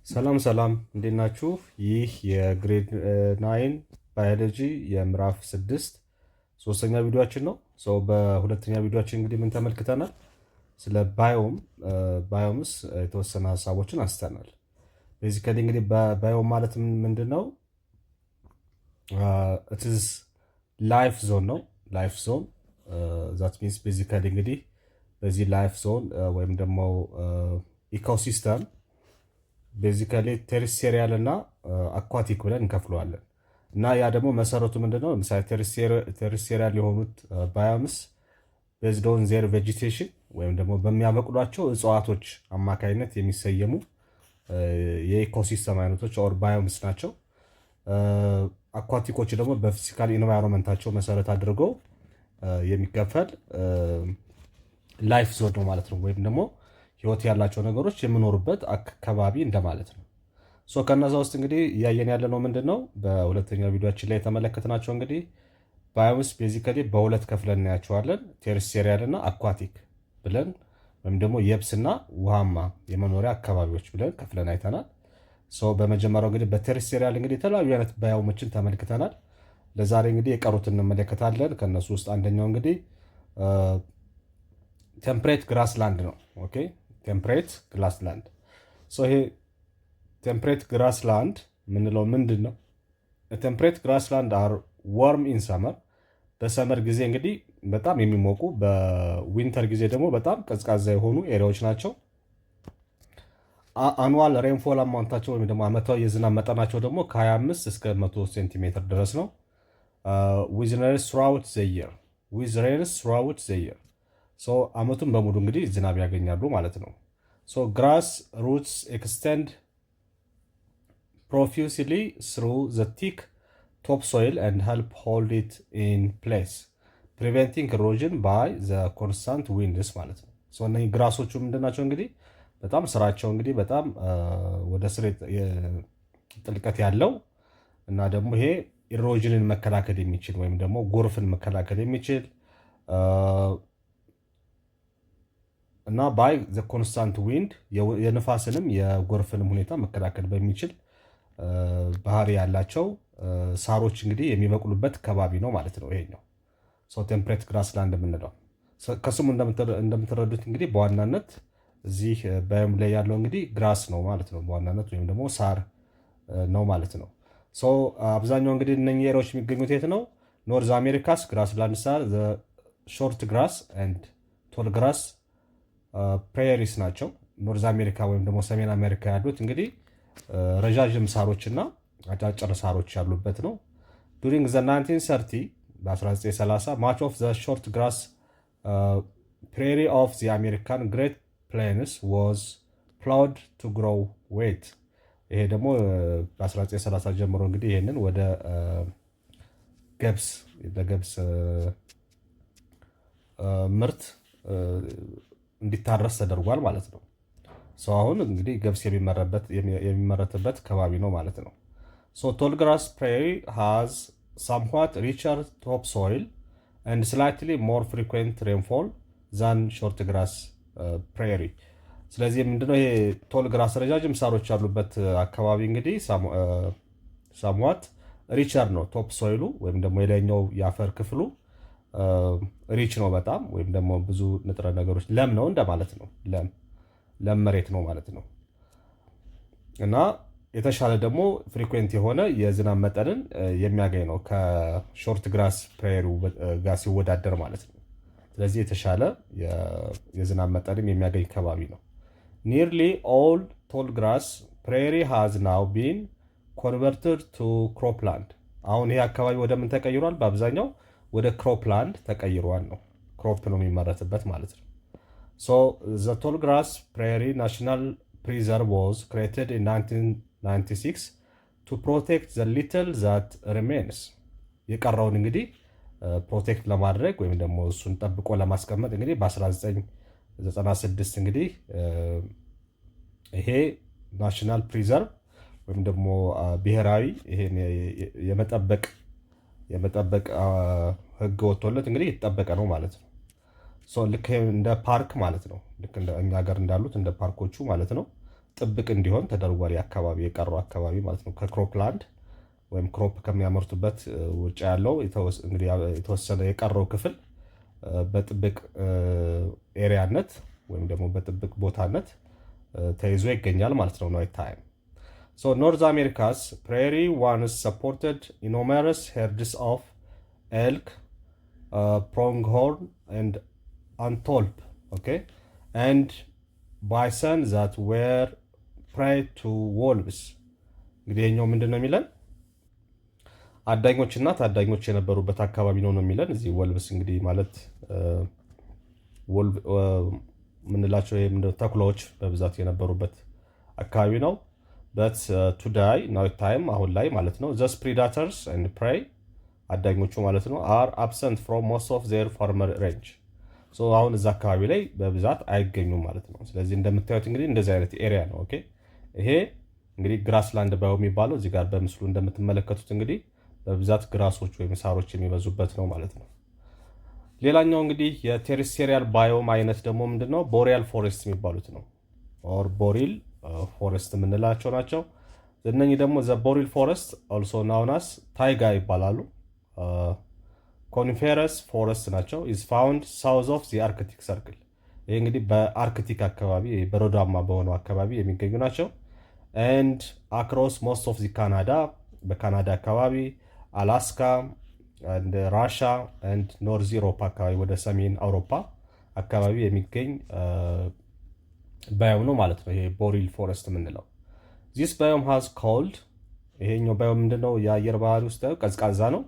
ሰላም ሰላም እንዴት ናችሁ? ይህ የግሬድ 9 ባዮሎጂ የምዕራፍ 6 ሶስተኛ ቪዲዮአችን ነው። በሁለተኛ ቪዲዮአችን እንግዲህ ምን ተመልክተናል? ስለ ባዮምስ የተወሰነ ሀሳቦችን አንስተናል። ቤዚካሊ እንግዲህ ባዮም ማለት ምንድን ነው? ኢትስ ላይፍ ዞን ነው። ላይፍ ዞን ዛት ሚንስ ቤዚካሊ እንግዲህ በዚህ ላይፍ ዞን ወይም ደግሞ ኢኮሲስተም ቤዚካሊ ቴሪስቴሪያል እና አኳቲክ ብለን እንከፍለዋለን። እና ያ ደግሞ መሰረቱ ምንድነው? ለምሳሌ ቴሪስቴሪያል የሆኑት ባዮምስ ቤዝድ ኦን ዜር ቬጂቴሽን ወይም ደግሞ በሚያበቅሏቸው እጽዋቶች አማካኝነት የሚሰየሙ የኢኮሲስተም አይነቶች ኦር ባዮምስ ናቸው። አኳቲኮች ደግሞ በፊዚካል ኢንቫይሮንመንታቸው መሰረት አድርገው የሚከፈል ላይፍ ዞን ነው ማለት ነው። ወይም ደግሞ ህይወት ያላቸው ነገሮች የሚኖሩበት አካባቢ እንደማለት ነው። ከነዛ ውስጥ እንግዲህ እያየን ያለ ነው ምንድን ነው? በሁለተኛው ቪዲዮችን ላይ የተመለከትናቸው እንግዲህ ባዮምስ ቤዚካሊ በሁለት ከፍለን እናያቸዋለን። ቴሪስቴሪያል እና አኳቲክ ብለን ወይም ደግሞ የብስና ውሃማ የመኖሪያ አካባቢዎች ብለን ከፍለን አይተናል። በመጀመሪያው እንግዲህ በቴሪስቴሪያል እንግዲህ የተለያዩ አይነት ባዮሞችን ተመልክተናል። ለዛሬ እንግዲህ የቀሩትን እንመለከታለን። ከነሱ ውስጥ አንደኛው እንግዲህ ቴምፕሬት ግራስላንድ ነው። ኦኬ ቴምፕሬት ግራስላንድ። ይሄ ቴምፕሬት ግራስላንድ የምንለው ምንድን ነው? ቴምፕሬት ግራስላንድ አር ዋርም ኢን ሰመር፣ በሰመር ጊዜ እንግዲህ በጣም የሚሞቁ በዊንተር ጊዜ ደግሞ በጣም ቀዝቃዛ የሆኑ ኤሪያዎች ናቸው። አኑዋል ሬንፎል አማውንታቸው ወይም ደግሞ ዓመታዊ የዝናብ መጠናቸው ደግሞ ከ25 እስከ 100 ሴንቲሜትር ድረስ ነው። ዊዝ ሬንስ ትራውት ዘ የር ዓመቱን በሙሉ እንግዲህ ዝናብ ያገኛሉ ማለት ነው። ግራስ ሩትስ ኤክስቴንድ ፕሮፊውስሊ ስሩ ዘ ቲክ ቶፕ ሶይል ኤንድ ሄልፕ ሆልድ ኢት ኢን ፕሌስ ፕሪቨንቲንግ ኢሮዥን ባይ ዘ ኮንስታንት ዊንድስ ማለት ነው። እነዚህ ግራሶቹ ምንድናቸው? እንግዲህ በጣም ስራቸው እንግዲህ በጣም ወደ ስር ጥልቀት ያለው እና ደግሞ ይሄ ኢሮዥንን መከላከል የሚችል ወይም ደግሞ ጎርፍን መከላከል የሚችል እና ባይ ዘ ኮንስታንት ዊንድ የንፋስንም የጎርፍንም ሁኔታ መከላከል በሚችል ባህሪ ያላቸው ሳሮች እንግዲህ የሚበቅሉበት ከባቢ ነው ማለት ነው ይሄኛው ቴምፕሬት ግራስላንድ የምንለው። ከስሙ እንደምትረዱት እንግዲህ በዋናነት እዚህ ባዮም ላይ ያለው እንግዲህ ግራስ ነው ማለት ነው በዋናነት ወይም ደግሞ ሳር ነው ማለት ነው። አብዛኛው እንግዲህ እነኚህ ኤሪያዎች የሚገኙት የት ነው? ኖርዝ አሜሪካስ ግራስላንድ ሳር ሾርት ግራስ ኤንድ ቶል ግራስ ፕሬሪስ ናቸው። ኖርዝ አሜሪካ ወይም ደግሞ ሰሜን አሜሪካ ያሉት እንግዲህ ረዣዥም ሳሮች እና አጫጭር ሳሮች ያሉበት ነው። ዱሪንግ ዘ 1930 በ1930 ማች ኦፍ ዘ ሾርት ግራስ ፕሬሪ ኦፍ ዘ አሜሪካን ግሬት ፕሌንስ ዋዝ ፕላውድ ቱ ግሮው ዌት። ይሄ ደግሞ በ1930 ጀምሮ እንግዲህ ይህንን ወደ ለገብስ ምርት እንዲታረስ ተደርጓል ማለት ነው። አሁን እንግዲህ ገብስ የሚመረትበት ከባቢ ነው ማለት ነው። ቶል ግራስ ፕሬሪ ሃዝ ሳምዋት ሪቸር ቶፕ ሶይል ኤንድ ስላይትሊ ሞር ፍሪኩዌንት ሬንፎል ዛን ሾርት ግራስ ፕሬሪ። ስለዚህ ምንድነው ይሄ ቶል ግራስ ረጃጅም ሳሮች ያሉበት አካባቢ እንግዲህ ሳምዋት ሪቸር ነው ቶፕ ሶይሉ ወይም ደግሞ የላይኛው የአፈር ክፍሉ ሪች ነው በጣም ወይም ደግሞ ብዙ ንጥረ ነገሮች ለም ነው እንደማለት ነው። ለም መሬት ነው ማለት ነው። እና የተሻለ ደግሞ ፍሪኩዌንት የሆነ የዝናብ መጠንን የሚያገኝ ነው ከሾርት ግራስ ፕሬሪው ጋር ሲወዳደር ማለት ነው። ስለዚህ የተሻለ የዝናብ መጠንም የሚያገኝ ከባቢ ነው። ኒርሊ ኦል ቶል ግራስ ፕሬሪ ሃዝ ናው ቢን ኮንቨርትድ ቱ ክሮፕላንድ። አሁን ይሄ አካባቢ ወደ ምን ተቀይሯል? በአብዛኛው ወደ ክሮፕላንድ ተቀይሯል ነው። ክሮፕ ነው የሚመረትበት ማለት ነው። ዘ ቶል ግራስ ፕሬሪ ናሽናል ፕሪዘርቭ ዋዝ ክሬትድ ኢን 1996 ቱ ፕሮቴክት ዘ ሊትል ዛት ሪሜንስ። የቀረውን እንግዲህ ፕሮቴክት ለማድረግ ወይም ደግሞ እሱን ጠብቆ ለማስቀመጥ እንግዲህ በ1996 እንግዲህ ይሄ ናሽናል ፕሪዘርቭ ወይም ደግሞ ብሔራዊ ይሄን የመጠበቅ ህግ ወጥቶለት እንግዲህ የተጠበቀ ነው ማለት ነው። ልክ እንደ ፓርክ ማለት ነው። ልክ እኛ ሀገር እንዳሉት እንደ ፓርኮቹ ማለት ነው። ጥብቅ እንዲሆን ተደርጓል። የአካባቢ የቀረው አካባቢ ማለት ነው ከክሮፕላንድ ወይም ክሮፕ ከሚያመርቱበት ውጭ ያለው እንግዲህ የተወሰነ የቀረው ክፍል በጥብቅ ኤሪያነት ወይም ደግሞ በጥብቅ ቦታነት ተይዞ ይገኛል ማለት ነው ናይት ታይም። So North America's prairie once supported numerous herds of elk, pronghorn, and antelope, okay, and bison that were prey to wolves. እንግዲህ ይሄኛው ምንድን ነው የሚለን አዳኞችና ታዳኞች የነበሩበት አካባቢ ነው የሚለን። እዚህ ወልቭስ እንግዲህ ማለት ምንላቸው ተኩላዎች በብዛት የነበሩበት አካባቢ ነው። but today night time አሁን ላይ ማለት ነው those predators and prey አዳኞቹ ማለት ነው are absent from most of their farmer range. so አሁን እዛ አካባቢ ላይ በብዛት አይገኙም ማለት ነው። ስለዚህ እንደምታዩት እንግዲህ እንደዚህ አይነት ኤሪያ ነው። ኦኬ ይሄ እንግዲህ ግራስላንድ ባዮ የሚባለው እዚህ ጋር በምስሉ እንደምትመለከቱት እንግዲህ በብዛት ግራሶች ወይም ሳሮች የሚበዙበት ነው ማለት ነው። ሌላኛው እንግዲህ የቴሪስቴሪያል ባዮም አይነት ደግሞ ምንድነው ቦሪያል ፎሬስት የሚባሉት ነው ኦር ቦሪል ፎሬስት የምንላቸው ናቸው። እነኚህ ደግሞ ዘ ቦሪል ፎሬስት ኦልሶ ናውናስ ታይጋ ይባላሉ። ኮኒፌረስ ፎሬስት ናቸው። ኢዝ ፋውንድ ሳውዝ ኦፍ ዚ አርክቲክ ሰርክል። ይህ እንግዲህ በአርክቲክ አካባቢ በረዷማ በሆነው አካባቢ የሚገኙ ናቸው። ኤንድ አክሮስ ሞስት ኦፍ ዚ ካናዳ፣ በካናዳ አካባቢ፣ አላስካ፣ ራሻ ኤንድ ኖርዝ ኢሮፓ አካባቢ ወደ ሰሜን አውሮፓ አካባቢ የሚገኝ ባዮም ነው ማለት ነው። ይሄ ቦሪል ፎረስት የምንለው ዚስ ባዮም ሃዝ ኮልድ። ይሄኛው ባዮም ምንድነው የአየር ባህሪ ውስጥ ቀዝቃዛ ነው።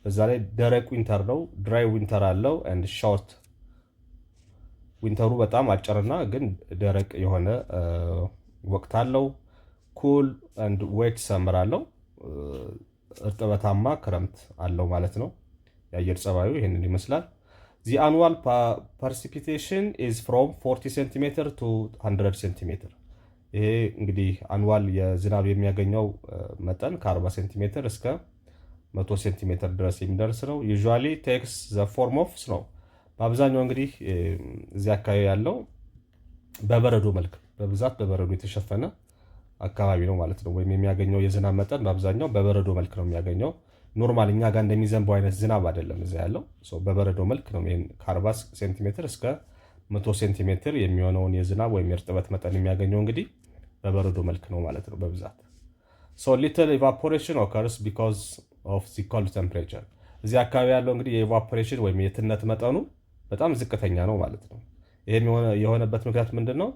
በዛ ላይ ደረቅ ዊንተር ነው። ድራይ ዊንተር አለው ኤንድ ሾርት ዊንተሩ በጣም አጭርና ግን ደረቅ የሆነ ወቅት አለው። ኩል ኤንድ ዌት ሰመር አለው። እርጥበታማ ክረምት አለው ማለት ነው። የአየር ጸባዩ ይሄንን ይመስላል። The annual precipitation is from 40 cm to 100 cm. ይሄ እንግዲህ አኑዋል የዝናብ የሚያገኘው መጠን ከ40 ሴንቲሜትር እስከ 100 ሴንቲሜትር ድረስ የሚደርስ ነው። usually takes the form of snow. በአብዛኛው እንግዲህ እዚህ አካባቢ ያለው በበረዶ መልክ በብዛት በበረዶ የተሸፈነ አካባቢ ነው ማለት ነው። ወይም የሚያገኘው የዝናብ መጠን በአብዛኛው በበረዶ መልክ ነው የሚያገኘው። ኖርማል እኛ ጋር እንደሚዘንበው አይነት ዝናብ አይደለም እዛ ያለው። በበረዶ መልክ ነው ከ40 ሴንቲሜትር እስከ 100 ሴንቲሜትር የሚሆነውን የዝናብ ወይም የእርጥበት መጠን የሚያገኘው እንግዲህ በበረዶ መልክ ነው ማለት ነው በብዛት። so little evaporation occurs because of the cold temperature. እዚህ አካባቢ ያለው እንግዲህ የኢቫፖሬሽን ወይም የትነት መጠኑ በጣም ዝቅተኛ ነው ማለት ነው። ይሄም የሆነበት ምክንያት ምንድነው?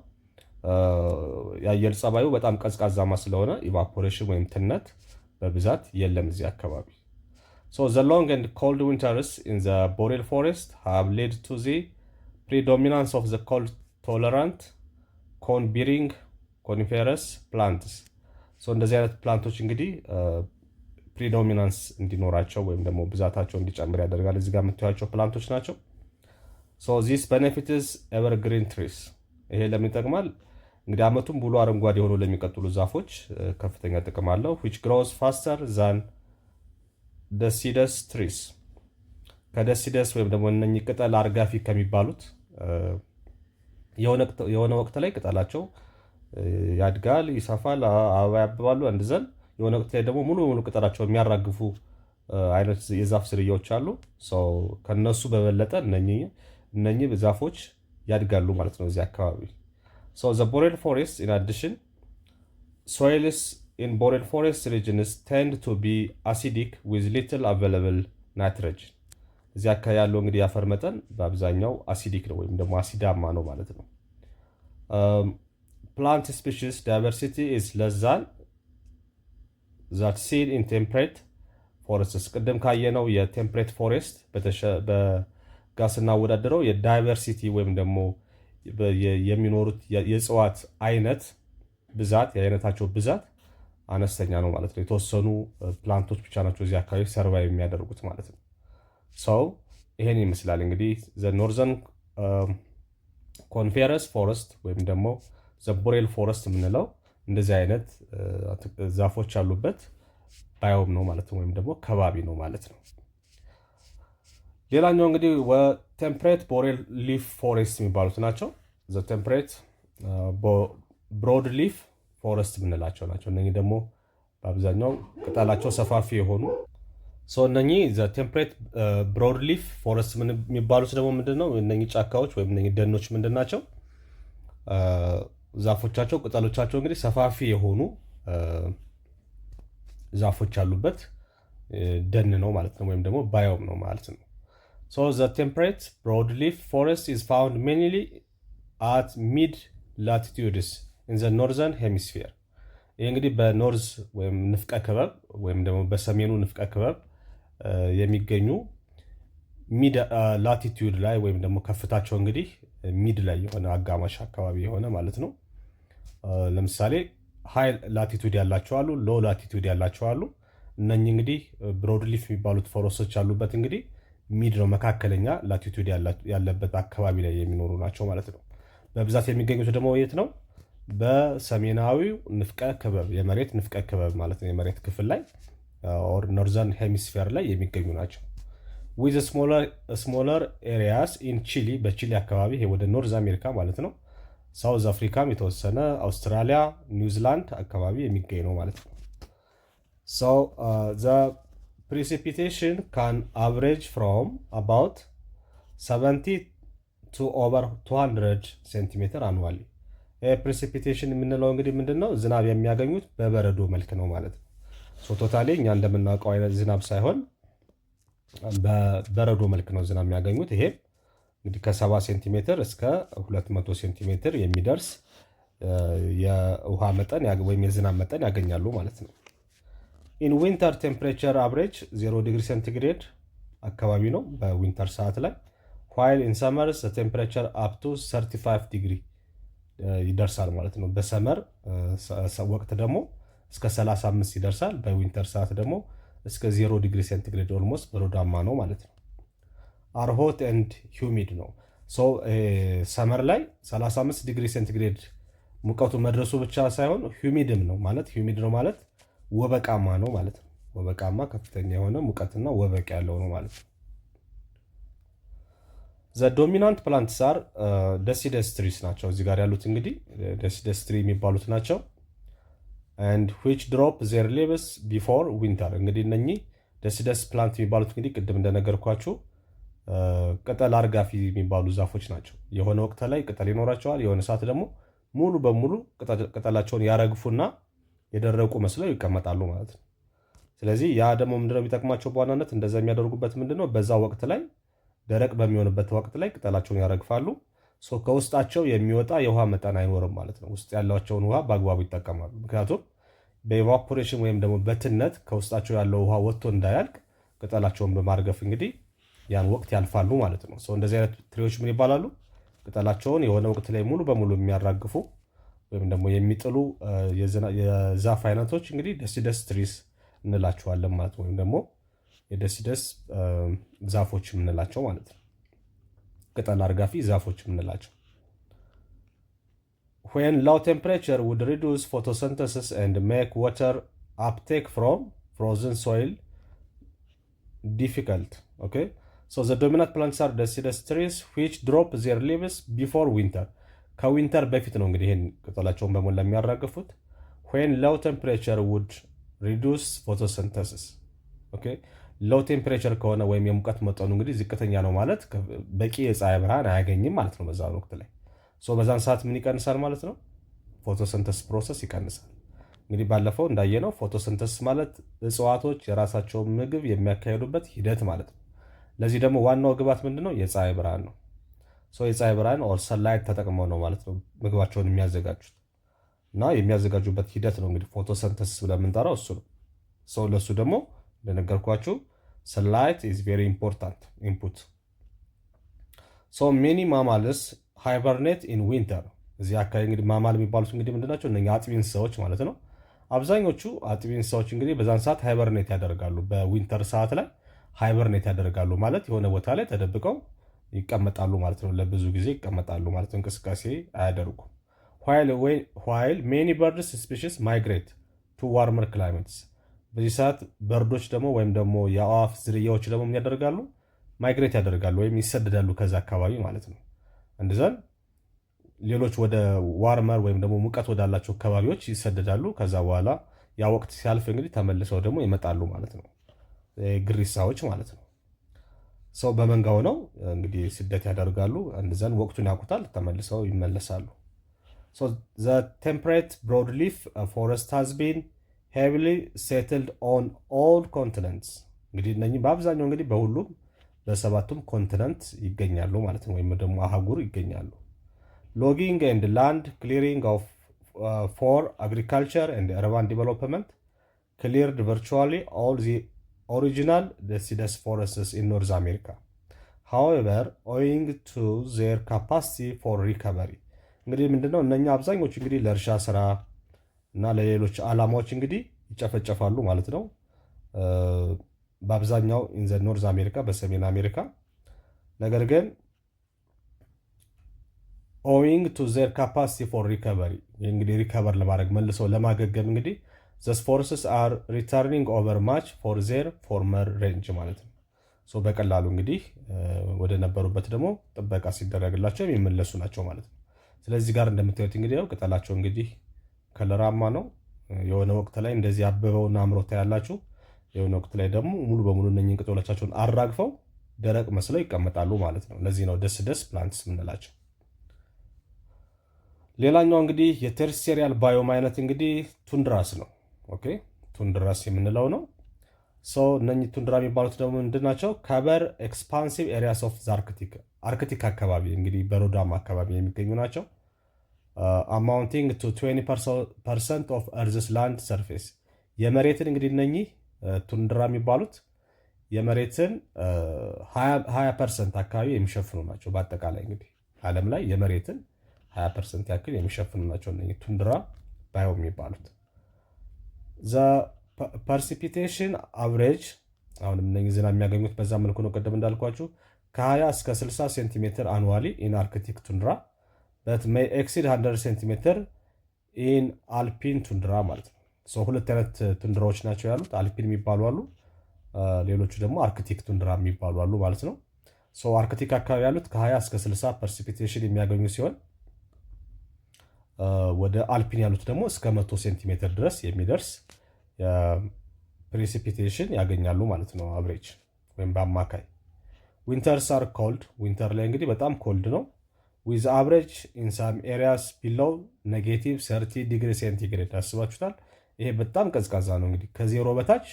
የአየር ጸባዩ በጣም ቀዝቃዛማ ስለሆነ ኢቫፖሬሽን ወይም ትነት በብዛት የለም እዚህ አካባቢ። So the long and cold winters in the boreal forest have led to the predominance of the cold tolerant cone-bearing coniferous plants. So እንደዚህ አይነት ፕላንቶች እንግዲህ ፕሪዶሚናንስ እንዲኖራቸው ወይም ደግሞ ብዛታቸው እንዲጨምር ያደርጋል። እዚህ ጋር የምታዩቸው ፕላንቶች ናቸው። So this benefits evergreen trees. ይሄ ለምን ይጠቅማል? እንግዲህ አመቱን ሙሉ አረንጓዴ ሆኖ ለሚቀጥሉ ዛፎች ከፍተኛ ጥቅም አለው። which grows faster than deciduous trees. ከደሲደስ ወይም ደግሞ እነኚህ ቅጠል አርጋፊ ከሚባሉት የሆነ ወቅት ላይ ቅጠላቸው ያድጋል፣ ይሰፋል፣ አበባ ያብባሉ። እንደዘን የሆነ ወቅት ላይ ደግሞ ሙሉ ሙሉ ቅጠላቸው የሚያራግፉ አይነት የዛፍ ዝርያዎች አሉ። ከነሱ በበለጠ እነኚህ ዛፎች ያድጋሉ ማለት ነው እዚህ አካባቢ። So the boreal forest in addition, soils in boreal forest regions tend to be acidic with little available nitrogen. እዚህ አካባቢ ያለው እንግዲህ የአፈር መጠን በአብዛኛው አሲዲክ ነው ወይም ደግሞ አሲዳማ ነው ማለት ነው። Plant species diversity is less than that seen in temperate forests. ቅድም ካየነው የቴምፕሬት ፎሬስት በጋር ስናወዳደረው የዳይቨርሲቲ ወይም ደግሞ የሚኖሩት የእጽዋት አይነት ብዛት የአይነታቸው ብዛት አነስተኛ ነው ማለት ነው። የተወሰኑ ፕላንቶች ብቻ ናቸው እዚህ አካባቢ ሰርቫይቭ የሚያደርጉት ማለት ነው። ይሄን ይመስላል እንግዲህ ዘ ኖርዘርን ኮኒፌረስ ፎረስት ወይም ደግሞ ዘ ቦሬል ፎረስት የምንለው እንደዚህ አይነት ዛፎች ያሉበት ባዮም ነው ማለት ነው፣ ወይም ደግሞ ከባቢ ነው ማለት ነው። ሌላኛው እንግዲህ ቴምፕሬት ቦሬል ሊፍ ፎሬስት የሚባሉት ናቸው። ዘ ቴምፕሬት ብሮድ ሊፍ ፎረስት የምንላቸው ናቸው። እነኚህ ደግሞ በአብዛኛው ቅጠላቸው ሰፋፊ የሆኑ እነኚህ ቴምፕሬት ብሮድሊፍ ፎረስት የሚባሉት ደግሞ ምንድን ነው? እነኚህ ጫካዎች ወይም እነኚህ ደኖች ምንድን ናቸው? ዛፎቻቸው ቅጠሎቻቸው እንግዲህ ሰፋፊ የሆኑ ዛፎች ያሉበት ደን ነው ማለት ነው፣ ወይም ደግሞ ባዮም ነው ማለት ነው። ቴምፕሬት ብሮድሊፍ ፎረስት ኢዝ ፋውንድ ሜንሊ አት ሚድ ላቲቱድስ ኢን ዘ ኖርዘርን ሄሚስፌር። ይህ እንግዲህ በኖርዝ ወይም ንፍቀ ክበብ ወይም ደግሞ በሰሜኑ ንፍቀ ክበብ የሚገኙ ሚድ ላቲቱድ ላይ ወይም ደግሞ ከፍታቸው እንግዲህ ሚድ ላይ የሆነ አጋማሽ አካባቢ የሆነ ማለት ነው። ለምሳሌ ሃይ ላቲቱድ ያላቸው አሉ፣ ሎ ላቲቱድ ያላቸው አሉ። እነኚህ እንግዲህ ብሮድሊፍ የሚባሉት ፎረስቶች ያሉበት እንግዲህ ሚድ ነው፣ መካከለኛ ላቲቱድ ያለበት አካባቢ ላይ የሚኖሩ ናቸው ማለት ነው። በብዛት የሚገኙት ደግሞ የት ነው? በሰሜናዊው ንፍቀ ክበብ የመሬት ንፍቀ ክበብ ማለት ነው፣ የመሬት ክፍል ላይ ኦር ኖርዘርን ሄሚስፌር ላይ የሚገኙ ናቸው። ዊዝ ስሞለር ኤሪያስ ኢን ቺሊ፣ በቺሊ አካባቢ ይሄ ወደ ኖርዝ አሜሪካ ማለት ነው። ሳውዝ አፍሪካም የተወሰነ፣ አውስትራሊያ፣ ኒውዚላንድ አካባቢ የሚገኝ ነው ማለት ነው። ዘ precipitation can average from about 70 to over 200 ሴንቲሜትር አንዋሊ። ፕሬሲፒቴሽን የምንለው እንግዲህ ምንድን ነው? ዝናብ የሚያገኙት በበረዶ መልክ ነው ማለት ነው። ቶታሊ እኛ እንደምናውቀው አይነት ዝናብ ሳይሆን በበረዶ መልክ ነው ዝናብ የሚያገኙት። ይሄ እንግዲህ ከ70 ሴንቲሜትር እስከ 200 ሴንቲሜትር የሚደርስ የውሃ መጠን ወይም የዝናብ መጠን ያገኛሉ ማለት ነው። ኢን ዊንተር ቴምፕሬቸር አቨሬጅ 0 ዲግሪ ሴንቲግሬድ አካባቢ ነው በዊንተር ሰዓት ላይ። ዋይል ኢን ሰመርስ ቴምፕሬቸር አፕ ቱ 35 ዲግሪ ይደርሳል ማለት ነው። በሰመር ወቅት ደግሞ እስከ 35 ይደርሳል። በዊንተር ሰዓት ደግሞ እስከ 0 ዲግሪ ሴንቲግሬድ ኦልሞስት በረዶማ ነው ማለት ነው። አር ሆት ኤንድ ሂውሚድ ነው። ሰመር ላይ 35 ዲግሪ ሴንቲግሬድ ሙቀቱ መድረሱ ብቻ ሳይሆን ሂውሚድም ነው ማለት ሂውሚድ ነው ማለት ወበቃማ ነው ማለት ነው። ወበቃማ ከፍተኛ የሆነ ሙቀትና ወበቅ ያለው ነው ማለት ነው። ዘ ዶሚናንት ፕላንትስ አር ደሲደስ ትሪስ ናቸው። እዚህ ጋር ያሉት እንግዲህ ደሲደስ ትሪ የሚባሉት ናቸው። and which drop their leaves before winter። እንግዲህ እነኚህ ደሲደስ ፕላንት የሚባሉት እንግዲህ ቅድም እንደነገርኳችሁ ቅጠል አርጋፊ የሚባሉ ዛፎች ናቸው። የሆነ ወቅት ላይ ቅጠል ይኖራቸዋል፣ የሆነ ሰዓት ደግሞ ሙሉ በሙሉ ቅጠላቸውን ያረግፉና የደረቁ መስለው ይቀመጣሉ ማለት ነው። ስለዚህ ያ ደግሞ ምንድነው የሚጠቅማቸው በዋናነት እንደዛ የሚያደርጉበት ምንድነው በዛ ወቅት ላይ ደረቅ በሚሆንበት ወቅት ላይ ቅጠላቸውን ያረግፋሉ። ከውስጣቸው የሚወጣ የውሃ መጠን አይኖርም ማለት ነው። ውስጥ ያላቸውን ውሃ በአግባቡ ይጠቀማሉ። ምክንያቱም በኢቫፖሬሽን ወይም ደግሞ በትነት ከውስጣቸው ያለው ውሃ ወጥቶ እንዳያልቅ ቅጠላቸውን በማርገፍ እንግዲህ ያን ወቅት ያልፋሉ ማለት ነው። እንደዚህ አይነት ትሪዎች ምን ይባላሉ? ቅጠላቸውን የሆነ ወቅት ላይ ሙሉ በሙሉ የሚያራግፉ ወይም ደግሞ የሚጥሉ የዛፍ አይነቶች እንግዲህ ደሲደስ ትሪስ እንላቸዋለን ማለት ነው። ወይም ደግሞ የደሲደስ ዛፎች የምንላቸው ማለት ነው። ቅጠል አርጋፊ ዛፎች የምንላቸው። when low temperature would reduce photosynthesis and make water uptake from frozen soil difficult. Okay, so the dominant plants are deciduous trees which drop their leaves before winter. ከዊንተር በፊት ነው እንግዲህ ይሄን ቅጠላቸውን በሞላ የሚያራግፉት። when low temperature would reduce photosynthesis. Okay, ሎው ቴምፕሬቸር ከሆነ ወይም የሙቀት መጠኑ እንግዲህ ዝቅተኛ ነው ማለት በቂ የፀሐይ ብርሃን አያገኝም ማለት ነው በዛን ወቅት ላይ። በዛን ሰዓት ምን ይቀንሳል ማለት ነው? ፎቶሲንተሲስ ፕሮሰስ ይቀንሳል። እንግዲህ ባለፈው እንዳየነው ፎቶሲንተሲስ ማለት እጽዋቶች የራሳቸውን ምግብ የሚያካሂዱበት ሂደት ማለት ነው። ለዚህ ደግሞ ዋናው ግባት ምንድነው? የፀሐይ ብርሃን ነው። የፀሐይ ብርሃን ኦር ሰንላይት ተጠቅመው ነው ማለት ነው ምግባቸውን የሚያዘጋጁት እና የሚያዘጋጁበት ሂደት ነው እንግዲህ ፎቶሲንተሲስ ብለን የምንጠራው እሱ ነው። ለሱ ደግሞ እንደነገርኳችሁ sunlight is very important input. many mammals hibernate in winter. እዚህ አካባቢ እንግዲህ ማማል የሚባሉት እንግዲህ ምንድናቸው? እነኛ አጥቢ እንስሳዎች ማለት ነው። አብዛኞቹ አጥቢ እንስሳዎች እንግዲህ በዛን ሰዓት ሃይበርኔት ያደርጋሉ። በዊንተር ሰዓት ላይ ሃይበርኔት ያደርጋሉ ማለት የሆነ ቦታ ላይ ተደብቀው ይቀመጣሉ ማለት ነው። ለብዙ ጊዜ ይቀመጣሉ ማለት ነው። እንቅስቃሴ አያደርጉም። while many birds species migrate to warmer climates። በዚህ ሰዓት በርዶች ደግሞ ወይም ደግሞ የአዋፍ ዝርያዎች ደግሞ ምን ያደርጋሉ? ማይግሬት ያደርጋሉ ወይም ይሰደዳሉ ከዛ አካባቢ ማለት ነው። እንደዛን ሌሎች ወደ ዋርመር ወይም ደግሞ ሙቀት ወዳላቸው አካባቢዎች ይሰደዳሉ። ከዛ በኋላ ያ ወቅት ሲያልፍ እንግዲህ ተመልሰው ደግሞ ይመጣሉ ማለት ነው። ግሪሳዎች ማለት ነው። ሰው በመንጋው ነው እንግዲህ ስደት ያደርጋሉ። እንደዛን ወቅቱን ያውቁታል፣ ተመልሰው ይመለሳሉ። the temperate broadleaf forest has been heavily settled on all continents እንግዲህ እነኚህ በአብዛኛው እንግዲህ በሁሉም በሰባቱም ኮንቲነንት ይገኛሉ ማለት ነው፣ ወይም ደግሞ አህጉር ይገኛሉ። logging and land clearing of for agriculture and urban development cleared virtually all the original deciduous forests in North America. However, owing to their capacity for recovery እንግዲህ ምንድነው እነኛ አብዛኞቹ እንግዲህ ለእርሻ ስራ እና ለሌሎች ዓላማዎች እንግዲህ ይጨፈጨፋሉ ማለት ነው። በአብዛኛው ኢን ዘ ኖርዝ አሜሪካ በሰሜን አሜሪካ። ነገር ግን owing to their capacity for recovery እንግዲህ ሪከቨር ለማድረግ መልሰው ለማገገም እንግዲህ the forests are returning over much for their former range ማለት ነው። በቀላሉ እንግዲህ ወደ ነበሩበት ደግሞ ጥበቃ ሲደረግላቸው የሚመለሱ ናቸው ማለት ነው። ስለዚህ ጋር እንደምታዩት እንግዲህ ያው ቅጠላቸው እንግዲህ ከለራማ ነው። የሆነ ወቅት ላይ እንደዚህ አበበውና አምሮታ ያላችሁ፣ የሆነ ወቅት ላይ ደግሞ ሙሉ በሙሉ እነኚህን ቅጠሎቻቸውን አራግፈው ደረቅ መስለው ይቀመጣሉ ማለት ነው። ለዚህ ነው ደስ ፕላንትስ የምንላቸው። ሌላኛው እንግዲህ የቴርሴሪያል ባዮም አይነት እንግዲህ ቱንድራስ ነው። ኦኬ ቱንድራስ የምንለው ነው። እነኚህ ቱንድራ የሚባሉት ደግሞ ምንድን ናቸው? ከበር ኤክስፓንሲቭ ኤሪያስ ኦፍ አርክቲክ አካባቢ እንግዲህ በረዷማ አካባቢ የሚገኙ ናቸው። አማውንቲንግ ቱ 20% ኦፍ እርዝስ ላንድ ሰርፌስ የመሬትን እንግዲህ እነኚህ ቱንድራ የሚባሉት የመሬትን 20% አካባቢ የሚሸፍኑ ናቸው። በአጠቃላይ እንግዲህ ዓለም ላይ የመሬትን 20% ያክል የሚሸፍኑ ናቸው እነኚህ ቱንድራ ባዮ የሚባሉት። ፐርሲፒቴሽን አቨሬጅ አሁንም እነኚህ ዝናብ የሚያገኙት በዛ መልኩ ነው። ቀደም እንዳልኳችሁ ከ20 እስከ 60 ሴንቲሜትር አኑዋሊ ኢን አርክቲክ ቱንድራ በት ሜይ ኤክሲድ 100 ሴንቲሜትር ኢን አልፒን ቱንድራ ማለት ነው። ሁለት አይነት ቱንድራዎች ናቸው ያሉት። አልፒን የሚባሉ አሉ፣ ሌሎቹ ደግሞ አርክቲክ ቱንድራ የሚባሉ አሉ ማለት ነው። አርክቲክ አካባቢ ያሉት ከ20 እስከ 60 ፐርሲፒቴሽን የሚያገኙ ሲሆን ወደ አልፒን ያሉት ደግሞ እስከ 100 ሴንቲሜትር ድረስ የሚደርስ ፕሬሲፒቴሽን ያገኛሉ ማለት ነው። አቨሬጅ ወይም በአማካይ። ዊንተርስ አር ኮልድ ዊንተር ላይ እንግዲህ በጣም ኮልድ ነው። ዊዝ አቨሬጅ ኢን ሳም ኤሪያስ ቢሎው ኔጌቲቭ 30 ዲግሪ ሴንቲግሬድ አስባችሁታል። ይሄ በጣም ቀዝቃዛ ነው። እንግዲህ ከዜሮ በታች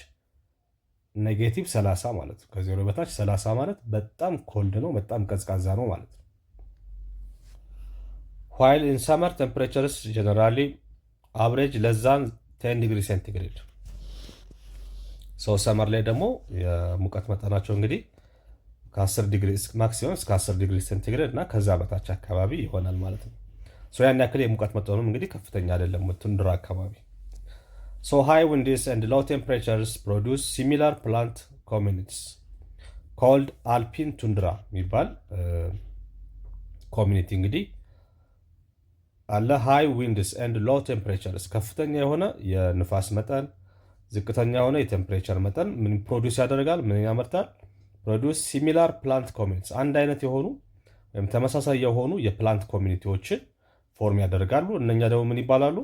ኔጌቲቭ 30 ማለት ነው። ከዜሮ በታች 30 ማለት በጣም ኮልድ ነው፣ በጣም ቀዝቃዛ ነው ማለት ነው። while in summer temperatures generally average less than 10 ዲግሪ ሴንቲግሬድ ሰመር ላይ ደግሞ የሙቀት መጠናቸው እንግዲህ ከ10 ዲግሪ ማክሲመም እስከ 10 ዲግሪ ሴንቲግሬድ እና ከዛ በታች አካባቢ ይሆናል ማለት ነው። ያን ያክል የሙቀት መጠኑም እንግዲህ ከፍተኛ አይደለም ቱንድራ አካባቢ። high winds and low temperatures produce similar plant communities called alpine tundra የሚባል ኮሚኒቲ እንግዲህ አለ። ሃይ ዊንድስ ኤንድ ሎ ቴምፕሬቸርስ ከፍተኛ የሆነ የንፋስ መጠን፣ ዝቅተኛ የሆነ የቴምፕሬቸር መጠን ምን ፕሮዲውስ ያደርጋል? ምን ያመርታል? ፕሮዲውስ ሲሚላር ፕላንት ኮሚኒቲስ አንድ አይነት የሆኑ ወይም ተመሳሳይ የሆኑ የፕላንት ኮሚኒቲዎችን ፎርም ያደርጋሉ። እነኛ ደግሞ ምን ይባላሉ?